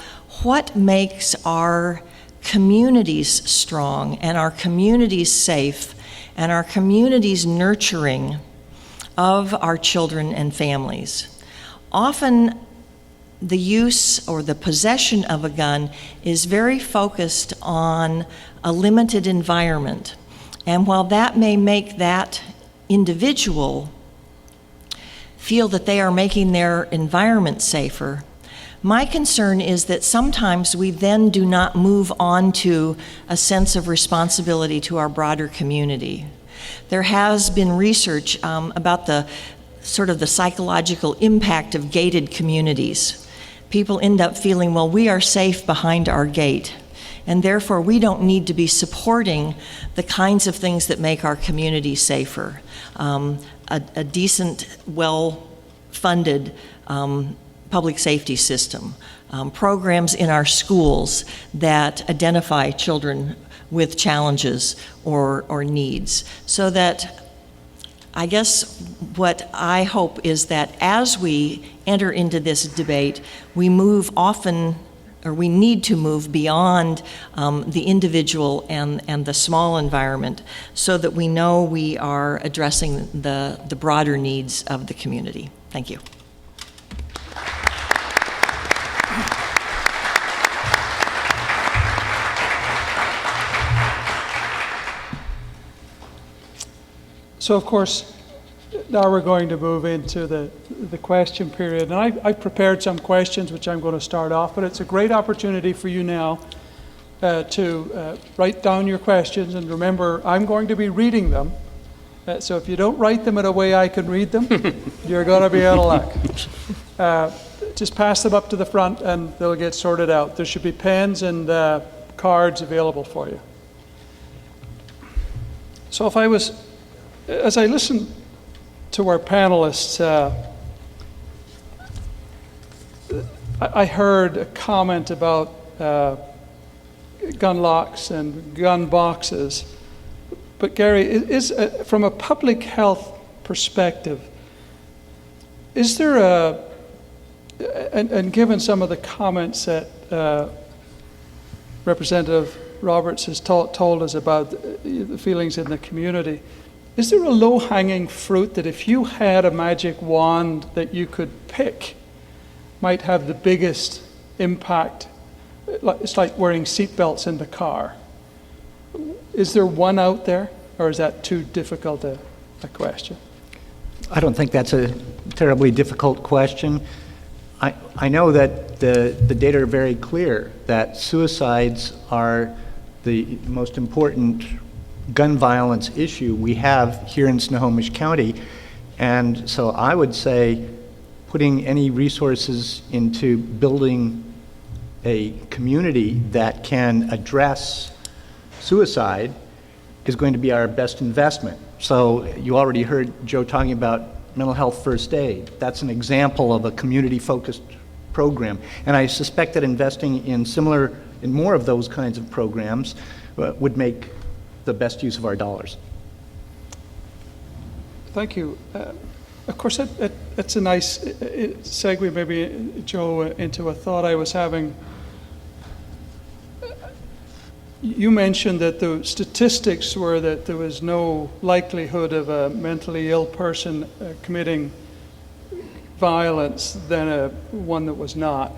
Speaker 7: what makes our communities strong and our communities safe and our communities nurturing of our children and families. often the use or the possession of a gun is very focused on a limited environment. And while that may make that individual feel that they are making their environment safer, my concern is that sometimes we then do not move on to a sense of responsibility to our broader community. There has been research about the sort of the psychological impact of gated communities. People end up feeling, well, we are safe behind our gate, and therefore we don't need to be supporting the kinds of things that make our community safer. A decent, well-funded public safety system, programs in our schools that identify children with challenges or needs, so that I guess what I hope is that as we enter into this debate, we move often, or we need to move beyond the individual and the small environment, so that we know we are addressing the broader needs of the community. Thank you.
Speaker 3: So of course, now we're going to move into the question period. And I've prepared some questions which I'm going to start off, but it's a great opportunity for you now to write down your questions. And remember, I'm going to be reading them. So if you don't write them in a way I can read them, you're going to be out of luck. Just pass them up to the front and they'll get sorted out. There should be pens and cards available for you. So as I listen to our panelists, I heard a comment about gun locks and gun boxes. But Gary, from a public health perspective, is there and given some of the comments that Representative Roberts has told us about the feelings in the community, is there a low-hanging fruit that if you had a magic wand that you could pick might have the biggest impact? It's like wearing seatbelts in the car. Is there one out there, or is that too difficult a question?
Speaker 4: I don't think that's a terribly difficult question. I know that the data are very clear that suicides are the most important gun violence issue we have here in Snohomish County. And so I would say putting any resources into building a community that can address suicide is going to be our best investment. So you already heard Joe talking about mental health first aid. That's an example of a community-focused program. And I suspect that investing in more of those kinds of programs would make the best use of our dollars.
Speaker 3: Thank you. Of course, that's a nice segue, maybe, Joe, into a thought I was having. You mentioned that the statistics were that there was no likelihood of a mentally ill person committing violence than one that was not.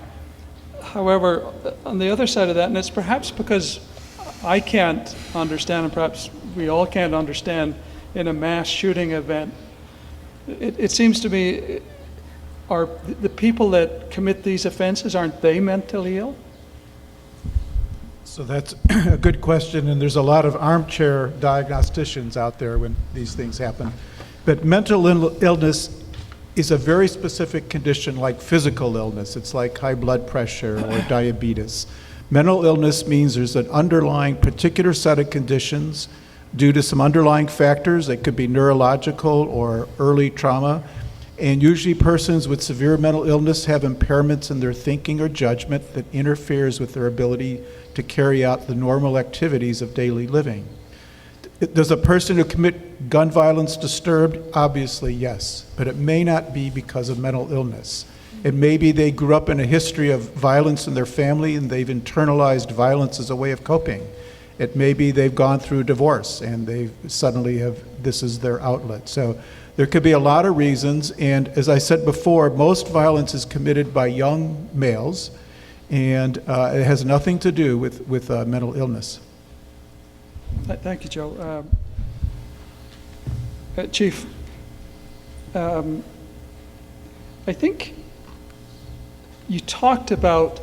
Speaker 3: However, on the other side of that, and it's perhaps because I can't understand, and perhaps we all can't understand, in a mass shooting event, it seems to me, are the people that commit these offenses, aren't they mentally ill?
Speaker 5: So that's a good question, and there's a lot of armchair diagnosticians out there when these things happen. But mental illness is a very specific condition like physical illness. It's like high blood pressure or diabetes. Mental illness means there's an underlying particular set of conditions due to some underlying factors that could be neurological or early trauma. And usually persons with severe mental illness have impairments in their thinking or judgment that interferes with their ability to carry out the normal activities of daily living. Does a person who commit gun violence disturbed? Obviously, yes, but it may not be because of mental illness. It may be they grew up in a history of violence in their family and they've internalized violence as a way of coping. It may be they've gone through divorce and they suddenly this is their outlet. So There could be a lot of reasons, and as I said before, most violence is committed by young males, and it has nothing to do with mental illness.
Speaker 3: Thank you, Joe. Chief, I think you talked about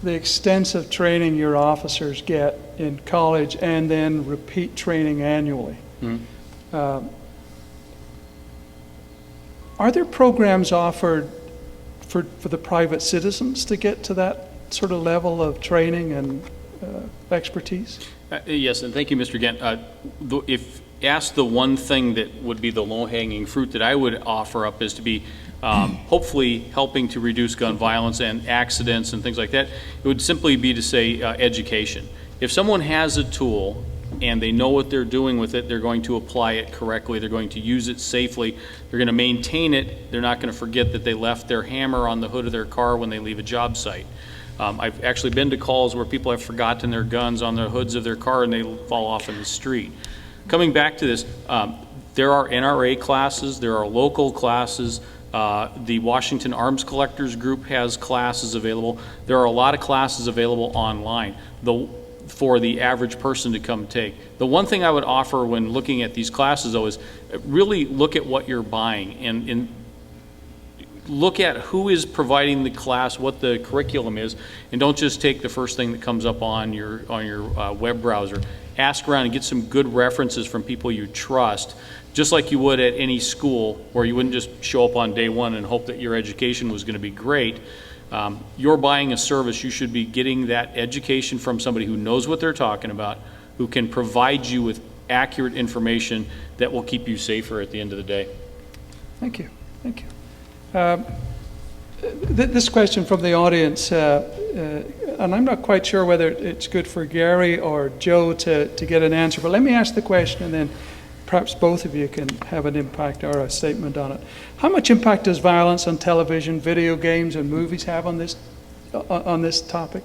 Speaker 3: the extensive training your officers get in college and then repeat training annually.
Speaker 6: Mm-hmm.
Speaker 3: Are there programs offered for the private citizens to get to that sort of level of training and expertise?
Speaker 6: Yes, and thank you, Mr. Gant. If asked, the one thing that would be the low-hanging fruit that I would offer up is to be hopefully helping to reduce gun violence and accidents and things like that. It would simply be to say education. If someone has a tool and they know what they're doing with it, they're going to apply it correctly, they're going to use it safely, they're going to maintain it, they're not going to forget that they left their hammer on the hood of their car when they leave a job site. I've actually been to calls where people have forgotten their guns on the hoods of their car and they fall off in the street. Coming back to this, there are NRA classes, there are local classes, the Washington Arms Collectors Group has classes available. There are a lot of classes available online for the average person to come take. The one thing I would offer when looking at these classes, though, is really look at what you're buying and look at who is providing the class, what the curriculum is, and don't just take the first thing that comes up on your web browser. Ask around and get some good references from people you trust, just like you would at any school, where you wouldn't just show up on day one and hope that your education was going to be great. You're buying a service, you should be getting that education from somebody who knows what they're talking about, who can provide you with accurate information that will keep you safer at the end of the day.
Speaker 3: Thank you. Thank you. This question from the audience, and I'm not quite sure whether it's good for Gary or Joe to get an answer, but let me ask the question and then perhaps both of you can have an impact or a statement on it. How much impact does violence on television, video games, and movies have on this topic?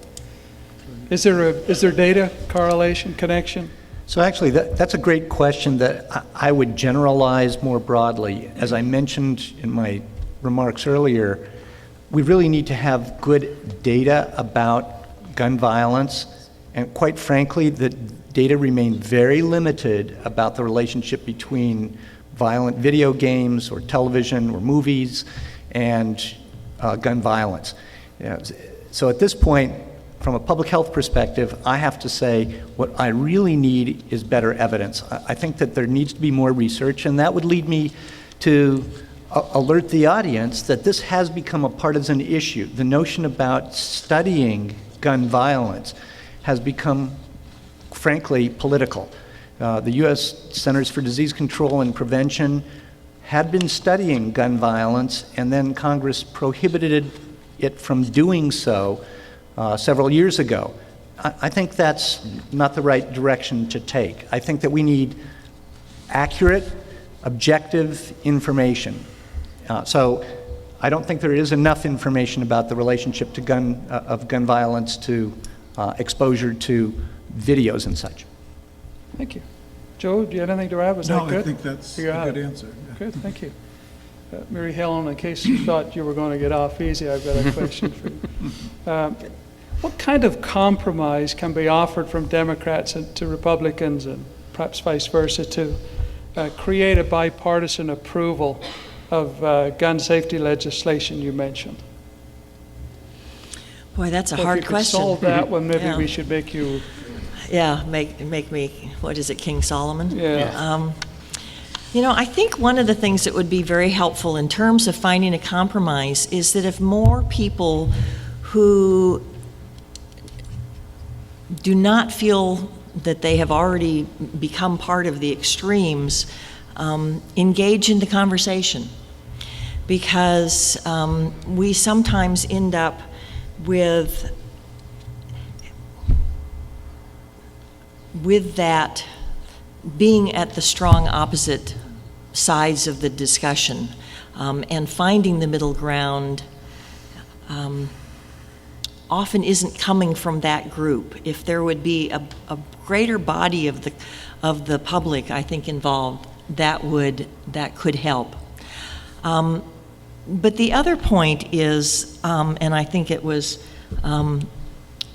Speaker 3: Is there data, correlation, connection?
Speaker 4: So actually, that's a great question that I would generalize more broadly. As I mentioned in my remarks earlier, we really need to have good data about gun violence, and quite frankly, the data remain very limited about the relationship between violent video games or television or movies and gun violence. So at this point, from a public health perspective, I have to say what I really need is better evidence. I think that there needs to be more research, and that would lead me to alert the audience that this has become a partisan issue. The notion about studying gun violence has become, frankly, political. The U.S. Centers for Disease Control and Prevention had been studying gun violence, and then Congress prohibited it from doing so several years ago. I think that's not the right direction to take. I think that we need accurate, objective information. So I don't think there is enough information about the relationship to gun violence to exposure to videos and such.
Speaker 3: Thank you. Joe, do you have anything to add? Was that good?
Speaker 5: No, I think that's a good answer. Yeah.
Speaker 3: Good, thank you. Mary Helen, in case you thought you were going to get off easy, I've got a question for you. What kind of compromise can be offered from Democrats to Republicans, and perhaps vice versa, to create a bipartisan approval of gun safety legislation you mentioned?
Speaker 7: Boy, that's a
Speaker 3: So
Speaker 7: hard
Speaker 3: if you
Speaker 7: question.
Speaker 3: could solve that one, maybe
Speaker 7: Yeah.
Speaker 3: we should make you...
Speaker 7: Yeah, make me, what is it, King Solomon?
Speaker 3: Yeah.
Speaker 7: You know, I think one of the things that would be very helpful in terms of finding a compromise is that if more people who do not feel that they have already become part of the extremes engage in the conversation, because we sometimes end up with that being at the strong opposite sides of the discussion, and finding the middle ground often isn't coming from that group. If there would be a greater body of the public, I think, involved, that could help. But the other point is, and I think it was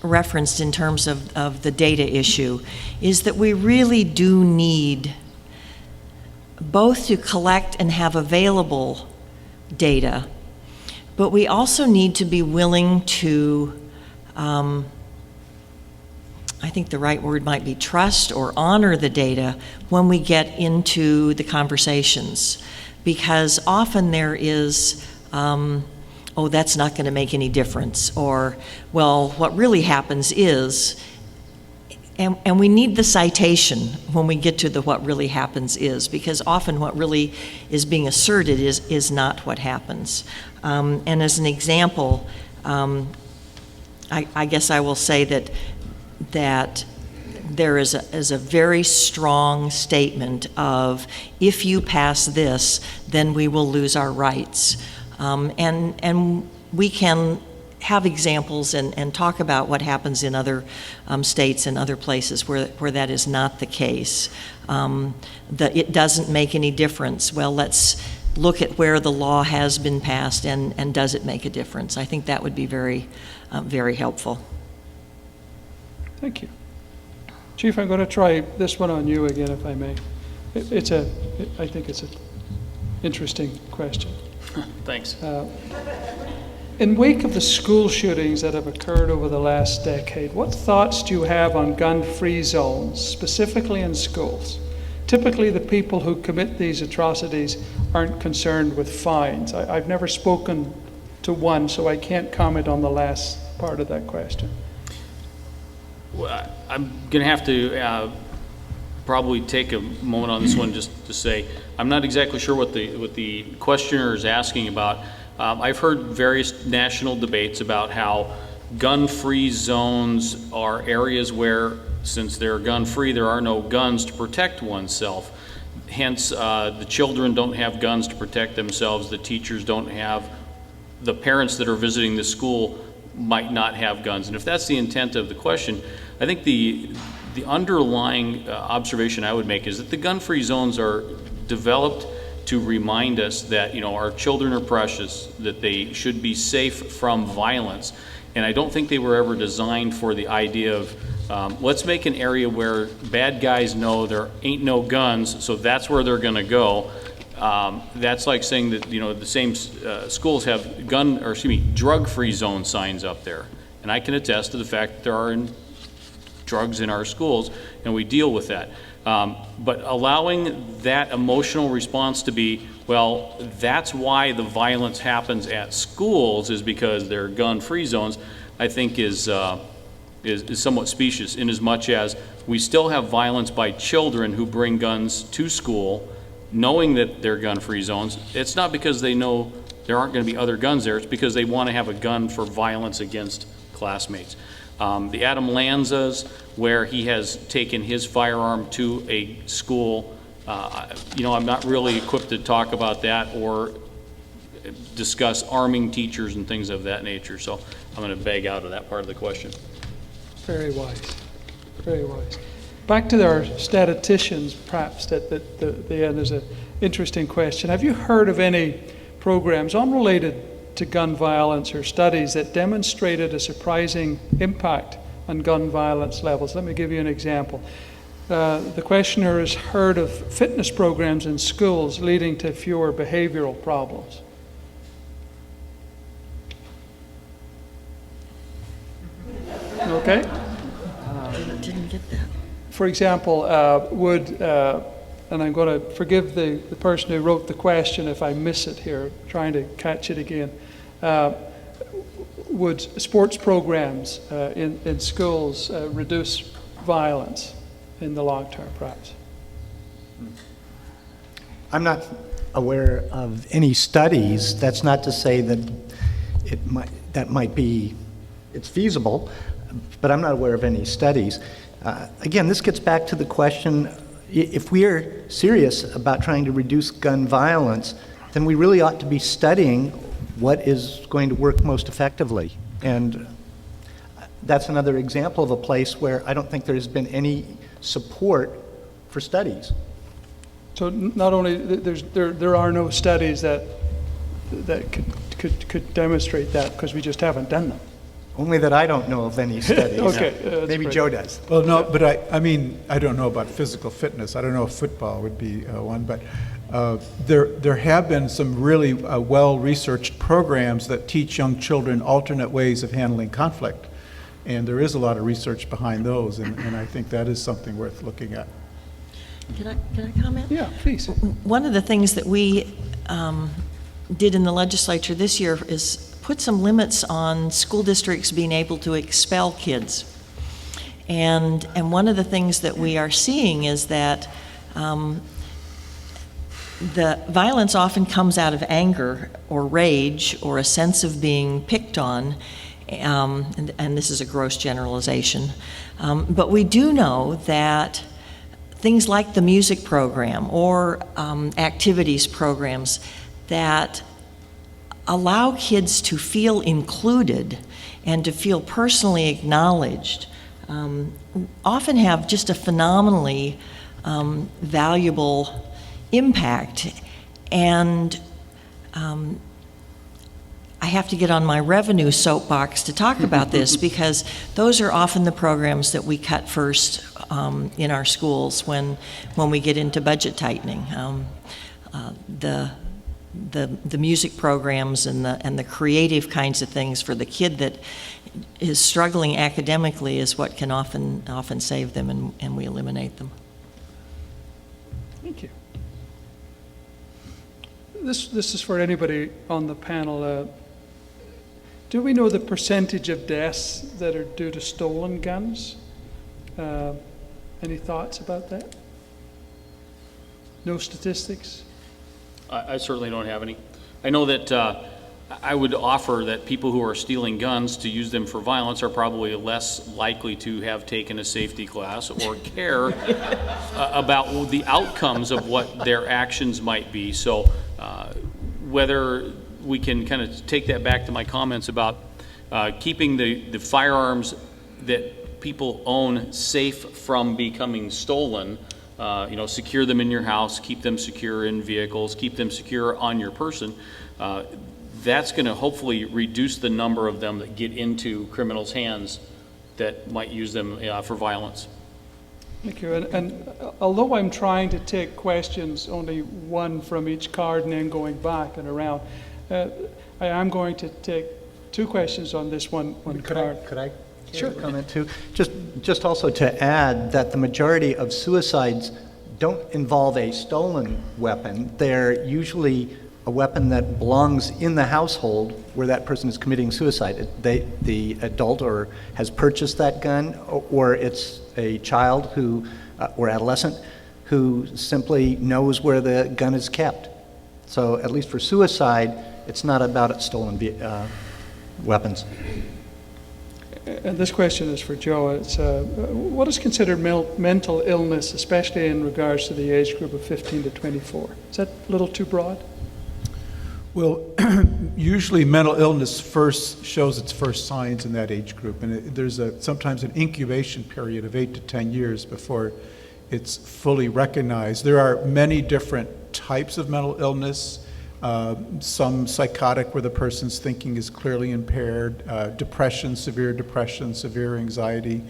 Speaker 7: referenced in terms of the data issue, is that we really do need both to collect and have available data, but we also need to be willing to, I think the right word might be trust or honor the data when we get into the conversations. Because often there is, oh, that's not going to make any difference, or, well, what really happens is, and we need the citation when we get to the what really happens is, because often what really is being asserted is not what happens. And as an example, I guess I will say that there is a very strong statement of, if you pass this, then we will lose our rights. And we can have examples and talk about what happens in other states and other places where that is not the case. That it doesn't make any difference. Well, let's look at where the law has been passed and does it make a difference. I think that would be very, very helpful.
Speaker 3: Thank you. Chief, I'm going to try this one on you again, if I may. I think it's an interesting question.
Speaker 6: Thanks.
Speaker 3: In wake of the school shootings that have occurred over the last decade, what thoughts do you have on gun-free zones, specifically in schools? Typically, the people who commit these atrocities aren't concerned with fines. I've never spoken to one, so I can't comment on the last part of that question.
Speaker 6: Well, I'm going to have to probably take a moment on this one just to say I'm not exactly sure what the questioner is asking about. I've heard various national debates about how gun-free zones are areas where, since they're gun-free, there are no guns to protect oneself. Hence, the children don't have guns to protect themselves, the teachers don't have, the parents that are visiting the school might not have guns. And if that's the intent of the question, I think the underlying observation I would make is that the gun-free zones are developed to remind us that, you know, our children are precious, that they should be safe from violence. And I don't think they were ever designed for the idea of let's make an area where bad guys know there ain't no guns, so that's where they're going to go. That's like saying that, you know, the same schools have drug-free zone signs up there. And I can attest to the fact that there are drugs in our schools, and we deal with that. But allowing that emotional response to be, well, that's why the violence happens at schools, is because they're gun-free zones, I think is somewhat specious, in as much as we still have violence by children who bring guns to school, knowing that they're gun-free zones. It's not because they know there aren't going to be other guns there, it's because they want to have a gun for violence against classmates. The Adam Lanzas, where he has taken his firearm to a school, you know, I'm not really equipped to talk about that or discuss arming teachers and things of that nature, so I'm going to beg out of that part of the question.
Speaker 3: Very wise, very wise. Back to our statisticians, perhaps, at the end, there's an interesting question. Have you heard of any programs unrelated to gun violence or studies that demonstrated a surprising impact on gun violence levels? Let me give you an example. The questioner has heard of fitness programs in schools leading to fewer behavioral problems. Okay?
Speaker 7: Didn't get that.
Speaker 3: For example, and I'm going to forgive the person who wrote the question if I miss it here, trying to catch it again. Would sports programs in schools reduce violence in the long term, perhaps?
Speaker 4: I'm not aware of any studies. That's not to say that it's feasible, but I'm not aware of any studies. Again, this gets back to the question, if we are serious about trying to reduce gun violence, then we really ought to be studying what is going to work most effectively. And that's another example of a place where I don't think there's been any support for studies.
Speaker 3: So not only, there are no studies that could demonstrate that, because we just haven't done them.
Speaker 4: Only that I don't know of any studies.
Speaker 3: Okay, that's
Speaker 4: Maybe
Speaker 3: great.
Speaker 4: Joe does.
Speaker 5: Well, no, but I mean, I don't know about physical fitness. I don't know if football would be one, but there have been some really well-researched programs that teach young children alternate ways of handling conflict. And there is a lot of research behind those, and I think that is something worth looking at.
Speaker 7: Can I comment?
Speaker 3: Yeah, please.
Speaker 7: One of the things that we did in the legislature this year is put some limits on school districts being able to expel kids. And one of the things that we are seeing is that the violence often comes out of anger or rage or a sense of being picked on, and this is a gross generalization. But we do know that things like the music program or activities programs that allow kids to feel included and to feel personally acknowledged often have just a phenomenally valuable impact. And I have to get on my revenue soapbox to talk about this because those are often the programs that we cut first in our schools when we get into budget tightening. The music programs and the creative kinds of things for the kid that is struggling academically is what can often save them, and we eliminate them.
Speaker 3: Thank you. This is for anybody on the panel. Do we know the percentage of deaths that are due to stolen guns? Any thoughts about that? No statistics?
Speaker 6: I certainly don't have any. I know that I would offer that people who are stealing guns to use them for violence are probably less likely to have taken a safety class or care about the outcomes of what their actions might be. So whether we can kind of take that back to my comments about keeping the firearms that people own safe from becoming stolen. Secure them in your house, keep them secure in vehicles, keep them secure on your person. That's going to hopefully reduce the number of them that get into criminals' hands that might use them for violence.
Speaker 3: Thank you. And although I'm trying to take questions, only one from each card and then going back and around, I am going to take two questions on this one card.
Speaker 4: Could I comment too? Just also to add that the majority of suicides don't involve a stolen weapon. They're usually a weapon that belongs in the household where that person is committing suicide. The adult or has purchased that gun, or it's a child who, or adolescent, who simply knows where the gun is kept. So at least for suicide, it's not about stolen weapons.
Speaker 3: And this question is for Joe. It's, what is considered mental illness, especially in regards to the age group of 15 to 24? Is that a little too broad?
Speaker 5: Well, usually mental illness first shows its first signs in that age group, and there's sometimes an incubation period of 8 to 10 years before it's fully recognized. There are many different types of mental illness. Some psychotic where the person's thinking is clearly impaired, depression, severe anxiety.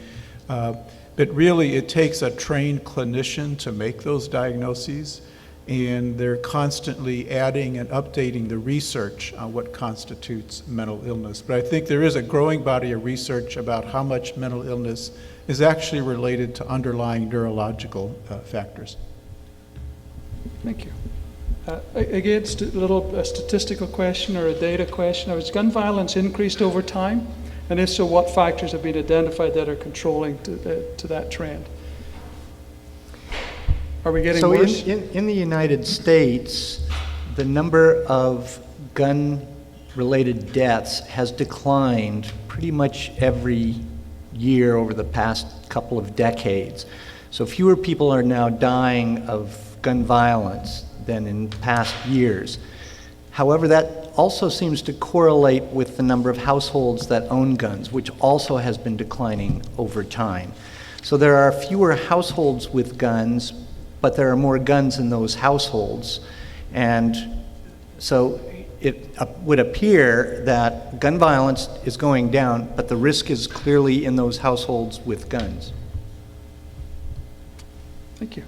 Speaker 5: But really it takes a trained clinician to make those diagnoses, and they're constantly adding and updating the research on what constitutes mental illness. But I think there is a growing body of research about how much mental illness is actually related to underlying neurological factors.
Speaker 3: Thank you. Again, a statistical question or a data question. Has gun violence increased over time? And if so, what factors have been identified that are controlling to that trend? Are we getting worse?
Speaker 4: In the United States, the number of gun-related deaths has declined pretty much every year over the past couple of decades. So fewer people are now dying of gun violence than in past years. However, that also seems to correlate with the number of households that own guns, which also has been declining over time. So there are fewer households with guns, but there are more guns in those households. And so it would appear that gun violence is going down, but the risk is clearly in those households with guns.
Speaker 3: Thank you.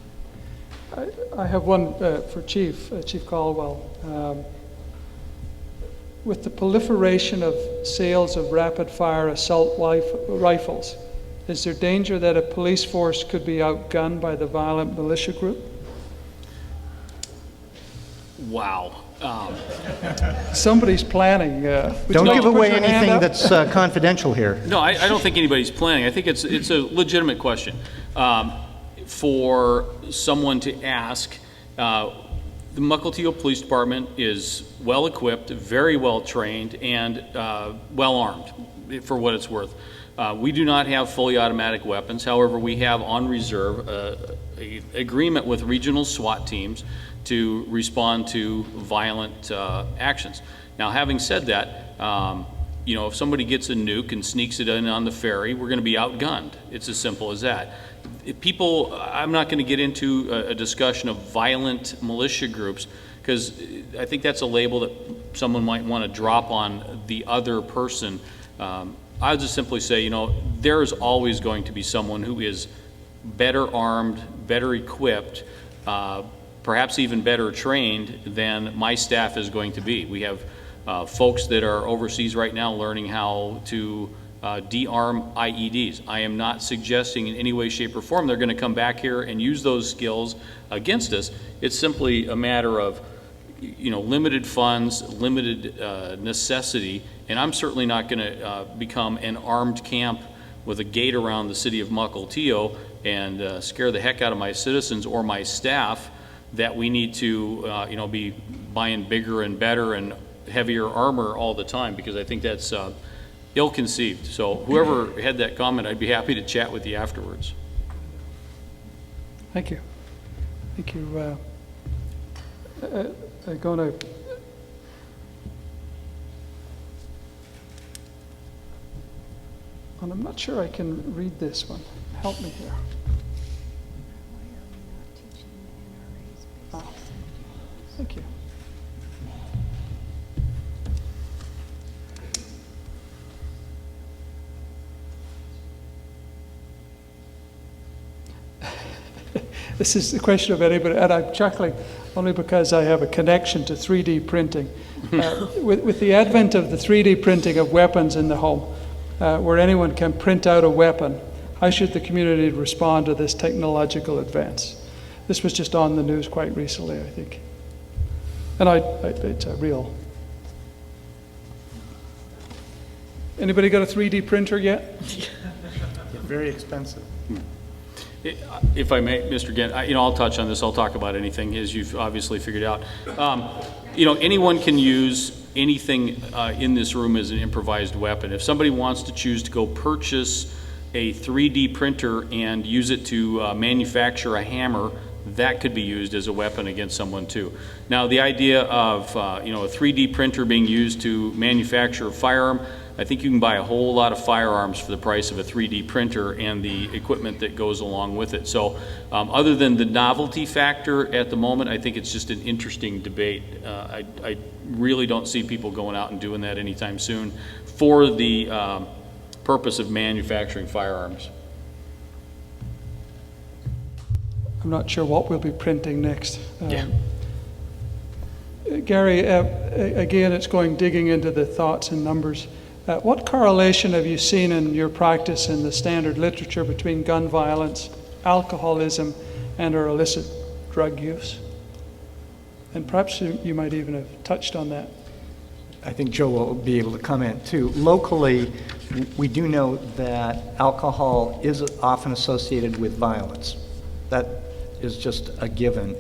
Speaker 3: I have one for Chief Caldwell. With the proliferation of sales of rapid-fire assault rifles, is there danger that a police force could be outgunned by the violent militia group?
Speaker 6: Wow.
Speaker 3: Somebody's planning.
Speaker 4: Don't give away anything that's confidential here.
Speaker 6: No, I don't think anybody's planning. I think it's a legitimate question. For someone to ask, the Mukilteo Police Department is well equipped, very well trained, and well armed, for what it's worth. We do not have fully automatic weapons. However, we have on reserve an agreement with regional SWAT teams to respond to violent actions. Now, having said that, if somebody gets a nuke and sneaks it in on the ferry, we're going to be outgunned. It's as simple as that. I'm not going to get into a discussion of violent militia groups, because I think that's a label that someone might want to drop on the other person. I'll just simply say, there is always going to be someone who is better armed, better equipped, perhaps even better trained than my staff is going to be. We have folks that are overseas right now learning how to de-arm IEDs. I am not suggesting in any way, shape, or form they're going to come back here and use those skills against us. It's simply a matter of limited funds, limited necessity, and I'm certainly not going to become an armed camp with a gate around the city of Mukilteo and scare the heck out of my citizens or my staff that we need to be buying bigger and better and heavier armor all the time, because I think that's ill-conceived. So whoever had that comment, I'd be happy to chat with you afterwards.
Speaker 3: Thank you. Thank you. I'm going to and I'm not sure I can read this one. Help me here. Thank you. This is the question of anybody, and I'm chuckling only because I have a connection to 3D printing. With the advent of the 3D printing of weapons in the home, where anyone can print out a weapon, how should the community respond to this technological advance? This was just on the news quite recently, I think. And it's a real... Anybody got a 3D printer yet?
Speaker 4: Very expensive.
Speaker 6: If I may, Mr. Gent, I'll touch on this. I'll talk about anything, as you've obviously figured out. Anyone can use anything in this room as an improvised weapon. If somebody wants to choose to go purchase a 3D printer and use it to manufacture a hammer, that could be used as a weapon against someone too. Now, the idea of a 3D printer being used to manufacture a firearm, I think you can buy a whole lot of firearms for the price of a 3D printer and the equipment that goes along with it. So other than the novelty factor at the moment, I think it's just an interesting debate. I really don't see people going out and doing that anytime soon for the purpose of manufacturing firearms.
Speaker 3: I'm not sure what we'll be printing next.
Speaker 6: Yeah.
Speaker 3: Gary, again, it's digging into the thoughts and numbers. What correlation have you seen in your practice in the standard literature between gun violence, alcoholism, and or illicit drug use? And perhaps you might even have touched on that.
Speaker 4: I think Joe will be able to comment too. Locally, we do know that alcohol is often associated with violence. That is just a given.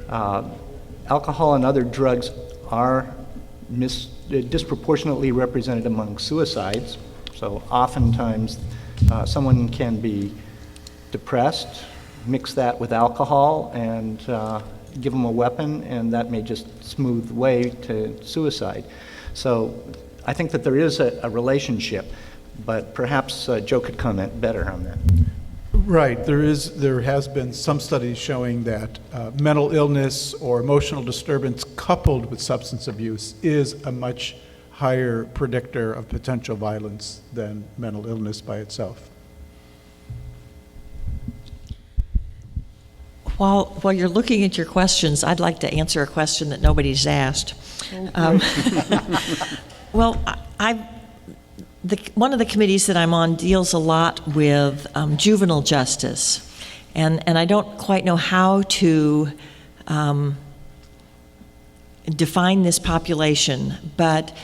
Speaker 4: Alcohol and other drugs are disproportionately represented among suicides. So oftentimes someone can be depressed, mix that with alcohol, and give them a weapon, and that may just smooth the way to suicide. So I think that there is a relationship, but perhaps Joe could comment better on that.
Speaker 5: Right. There has been some studies showing that mental illness or emotional disturbance coupled with substance abuse is a much higher predictor of potential violence than mental illness by itself.
Speaker 7: While you're looking at your questions, I'd like to answer a question that nobody's asked. Well, one of the committees that I'm on deals a lot with juvenile justice, and I don't quite know how to define this population, but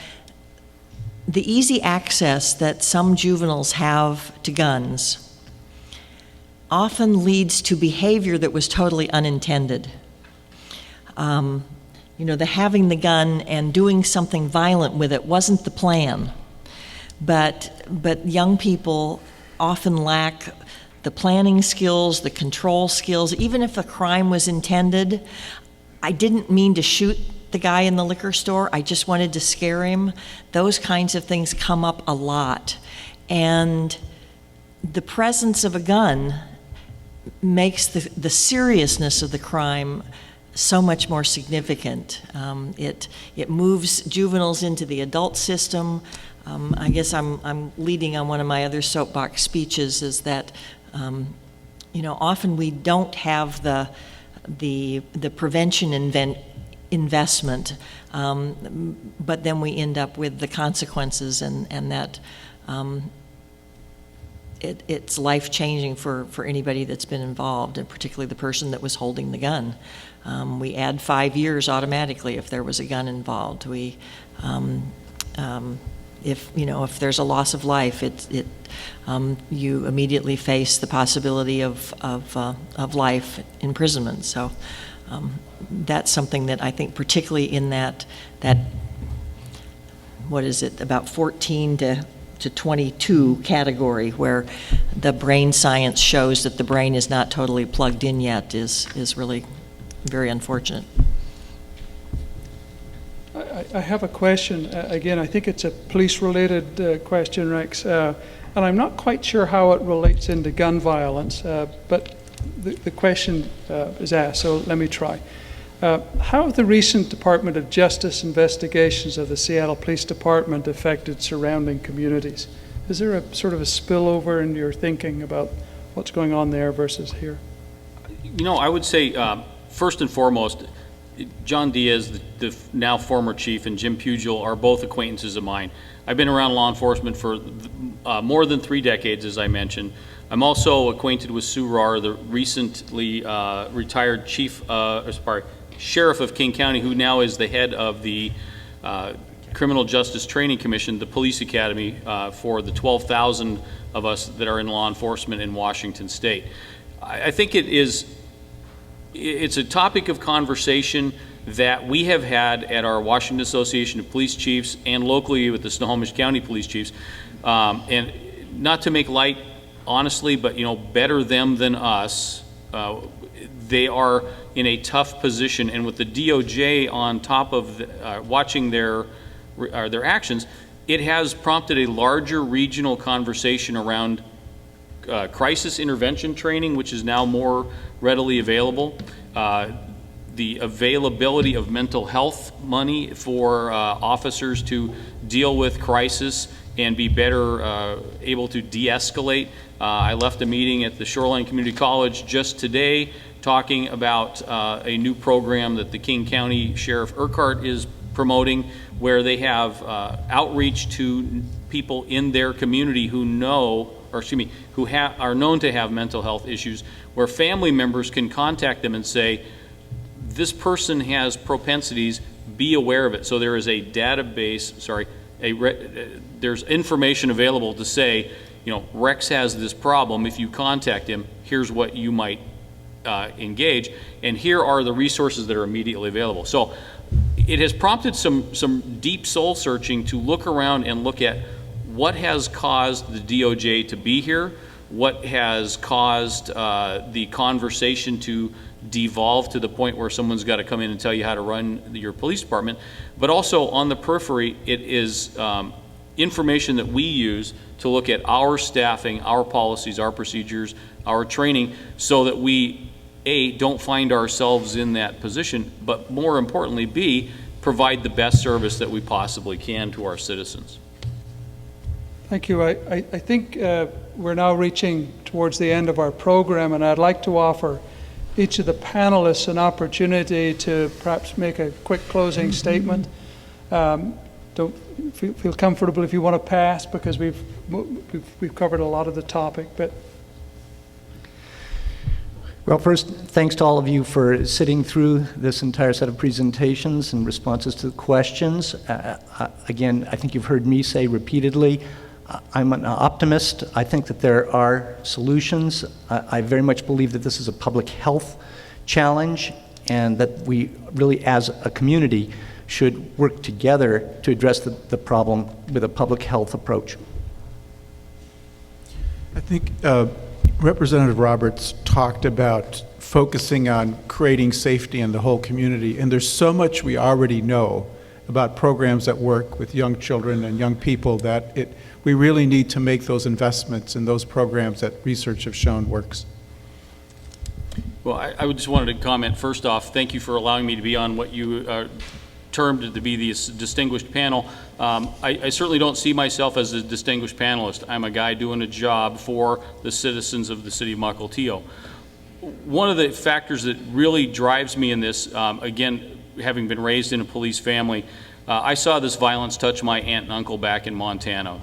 Speaker 7: the easy access that some juveniles have to guns often leads to behavior that was totally unintended. The having the gun and doing something violent with it wasn't the plan, but young people often lack the planning skills, the control skills. Even if a crime was intended, I didn't mean to shoot the guy in the liquor store, I just wanted to scare him. Those kinds of things come up a lot. And the presence of a gun makes the seriousness of the crime so much more significant. It moves juveniles into the adult system. I guess I'm leading on one of my other soapbox speeches is that often we don't have the prevention investment, but then we end up with the consequences, and that it's life-changing for anybody that's been involved, and particularly the person that was holding the gun. We add 5 years automatically if there was a gun involved. If there's a loss of life, you immediately face the possibility of life imprisonment. So that's something that I think, particularly in that what is it, about 14 to 22 category, where the brain science shows that the brain is not totally plugged in yet, is really very unfortunate.
Speaker 3: I have a question. Again, I think it's a police-related question, Rex, and I'm not quite sure how it relates into gun violence, but the question is asked, so let me try. How have the recent Department of Justice investigations of the Seattle Police Department affected surrounding communities? Is there a sort of a spillover in your thinking about what's going on there versus here?
Speaker 6: I would say, first and foremost, John Diaz, the now former chief, and Jim Pugil are both acquaintances of mine. I've been around law enforcement for more than 3 decades, as I mentioned. I'm also acquainted with Sue Rahr, the recently retired sheriff of King County, who now is the head of the Criminal Justice Training Commission, the police academy for the 12,000 of us that are in law enforcement in Washington State. I think it's a topic of conversation that we have had at our Washington Association of Police Chiefs and locally with the Snohomish County Police Chiefs. And not to make light, honestly, but better them than us. They are in a tough position, and with the DOJ on top of watching their actions, it has prompted a larger regional conversation around crisis intervention training, which is now more readily available. The availability of mental health money for officers to deal with crisis and be better able to de-escalate. I left a meeting at the Shoreline Community College just today talking about a new program that the King County Sheriff Urquhart is promoting, where they have outreach to people in their community who are known to have mental health issues, where family members can contact them and say, this person has propensities, be aware of it. So there is a database, there's information available to say, Rex has this problem. If you contact him, here's what you might engage, and here are the resources that are immediately available. So it has prompted some deep soul searching to look around and look at what has caused the DOJ to be here, what has caused the conversation to devolve to the point where someone's got to come in and tell you how to run your police department. But also on the periphery, it is information that we use to look at our staffing, our policies, our procedures, our training, so that we, A, don't find ourselves in that position, but more importantly, B, provide the best service that we possibly can to our citizens.
Speaker 3: Thank you. I think we're now reaching towards the end of our program, and I'd like to offer each of the panelists an opportunity to perhaps make a quick closing statement. Don't feel comfortable if you want to pass, because we've covered a lot of the topic. But
Speaker 4: well, first, thanks to all of you for sitting through this entire set of presentations and responses to the questions. Again, I think you've heard me say repeatedly, I'm an optimist. I think that there are solutions. I very much believe that this is a public health challenge, and that we really, as a community, should work together to address the problem with a public health approach.
Speaker 5: I think Representative Roberts talked about focusing on creating safety in the whole community, and there's so much we already know about programs that work with young children and young people that we really need to make those investments in those programs that research have shown works.
Speaker 6: Well, I just wanted to comment, first off, thank you for allowing me to be on what you termed to be the distinguished panel. I certainly don't see myself as a distinguished panelist. I'm a guy doing a job for the citizens of the city of Mukilteo. One of the factors that really drives me in this, again, having been raised in a police family, I saw this violence touch my aunt and uncle back in Montana.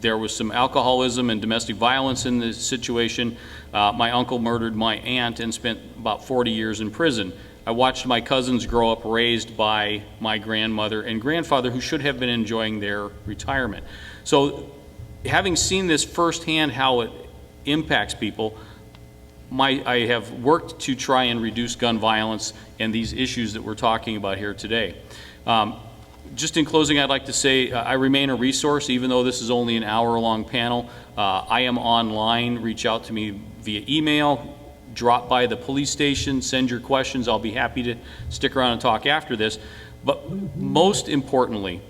Speaker 6: There was some alcoholism and domestic violence in the situation. My uncle murdered my aunt and spent about 40 years in prison. I watched my cousins grow up raised by my grandmother and grandfather, who should have been enjoying their retirement. So having seen this firsthand, how it impacts people, I have worked to try and reduce gun violence and these issues that we're talking about here today. Just in closing, I'd like to say I remain a resource, even though this is only an hour-long panel. I am online. Reach out to me via email. Drop by the police station, send your questions. I'll be happy to stick around and talk after this. But most importantly,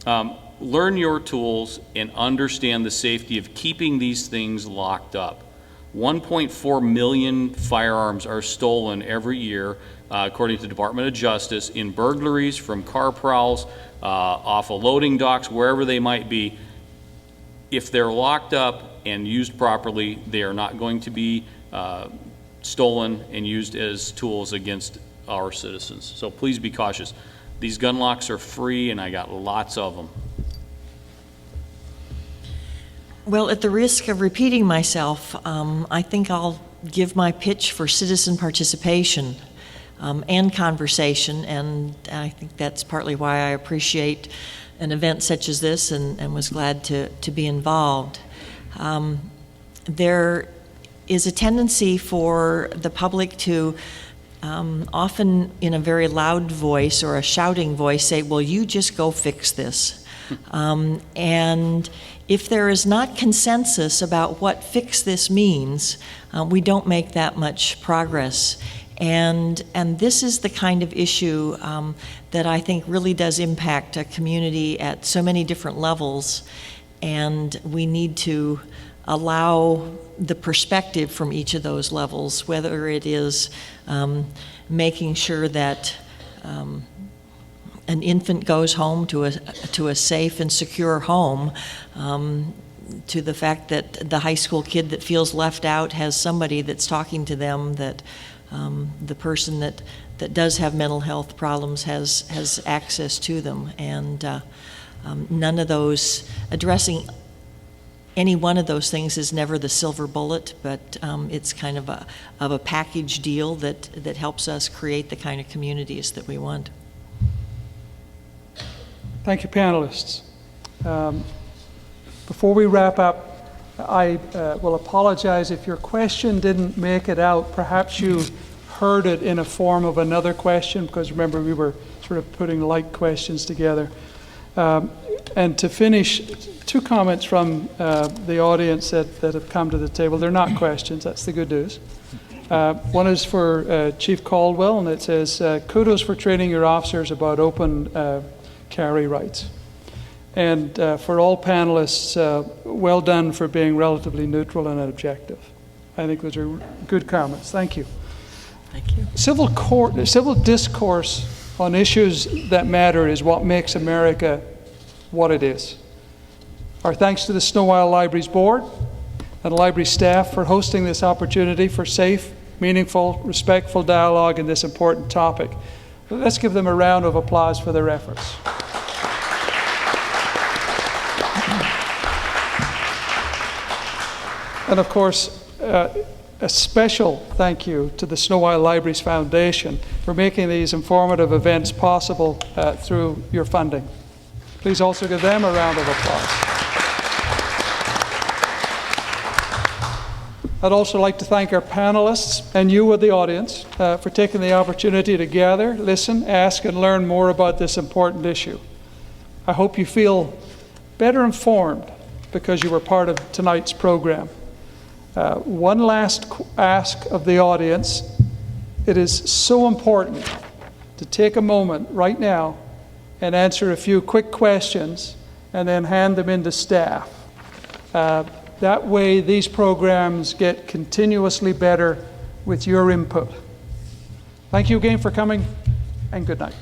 Speaker 6: learn your tools and understand the safety of keeping these things locked up. 1.4 million firearms are stolen every year, according to the Department of Justice, in burglaries, from car prowls, off of loading docks, wherever they might be. If they're locked up and used properly, they are not going to be stolen and used as tools against our citizens. So please be cautious. These gun locks are free, and I got lots of them.
Speaker 7: Well, at the risk of repeating myself, I think I'll give my pitch for citizen participation and conversation, and I think that's partly why I appreciate an event such as this and was glad to be involved. There is a tendency for the public to often in a very loud voice or a shouting voice say, well, you just go fix this. And if there is not consensus about what fix this means, we don't make that much progress. And this is the kind of issue that I think really does impact a community at so many different levels, and we need to allow the perspective from each of those levels, whether it is making sure that an infant goes home to a safe and secure home, to the fact that the high school kid that feels left out has somebody that's talking to them, that the person that does have mental health problems has access to them, and none of those, addressing any one of those things is never the silver bullet, but it's kind of a package deal that helps us create the kind of communities that we want.
Speaker 3: thank you, panelists. Before we wrap up, I will apologize if your question didn't make it out. Perhaps you heard it in a form of another question, because remember, we were sort of putting like questions together. And to finish, two comments from the audience that have come to the table. They're not questions, that's the good news. One is for Chief Caldwell, and it says, kudos for training your officers about open carry rights. And for all panelists, well done for being relatively neutral and objective. I think those are good comments. Thank you.
Speaker 7: Thank you.
Speaker 3: Civil discourse on issues that matter is what makes America what it is. Our thanks to the Sno-Isle Libraries Board and library staff for hosting this opportunity for safe, meaningful, respectful dialogue in this important topic. Let's give them a round of applause for their efforts. And of course, a special thank you to the Sno-Isle Libraries Foundation for making these informative events possible through your funding. Please also give them a round of applause. I'd also like to thank our panelists and you, the audience, for taking the opportunity to gather, listen, ask, and learn more about this important issue. I hope you feel better informed because you were part of tonight's program. One last ask of the audience. It is so important to take a moment right now and answer a few quick questions and then hand them in to staff. That way these programs get continuously better with your input. Thank you again for coming, and good night.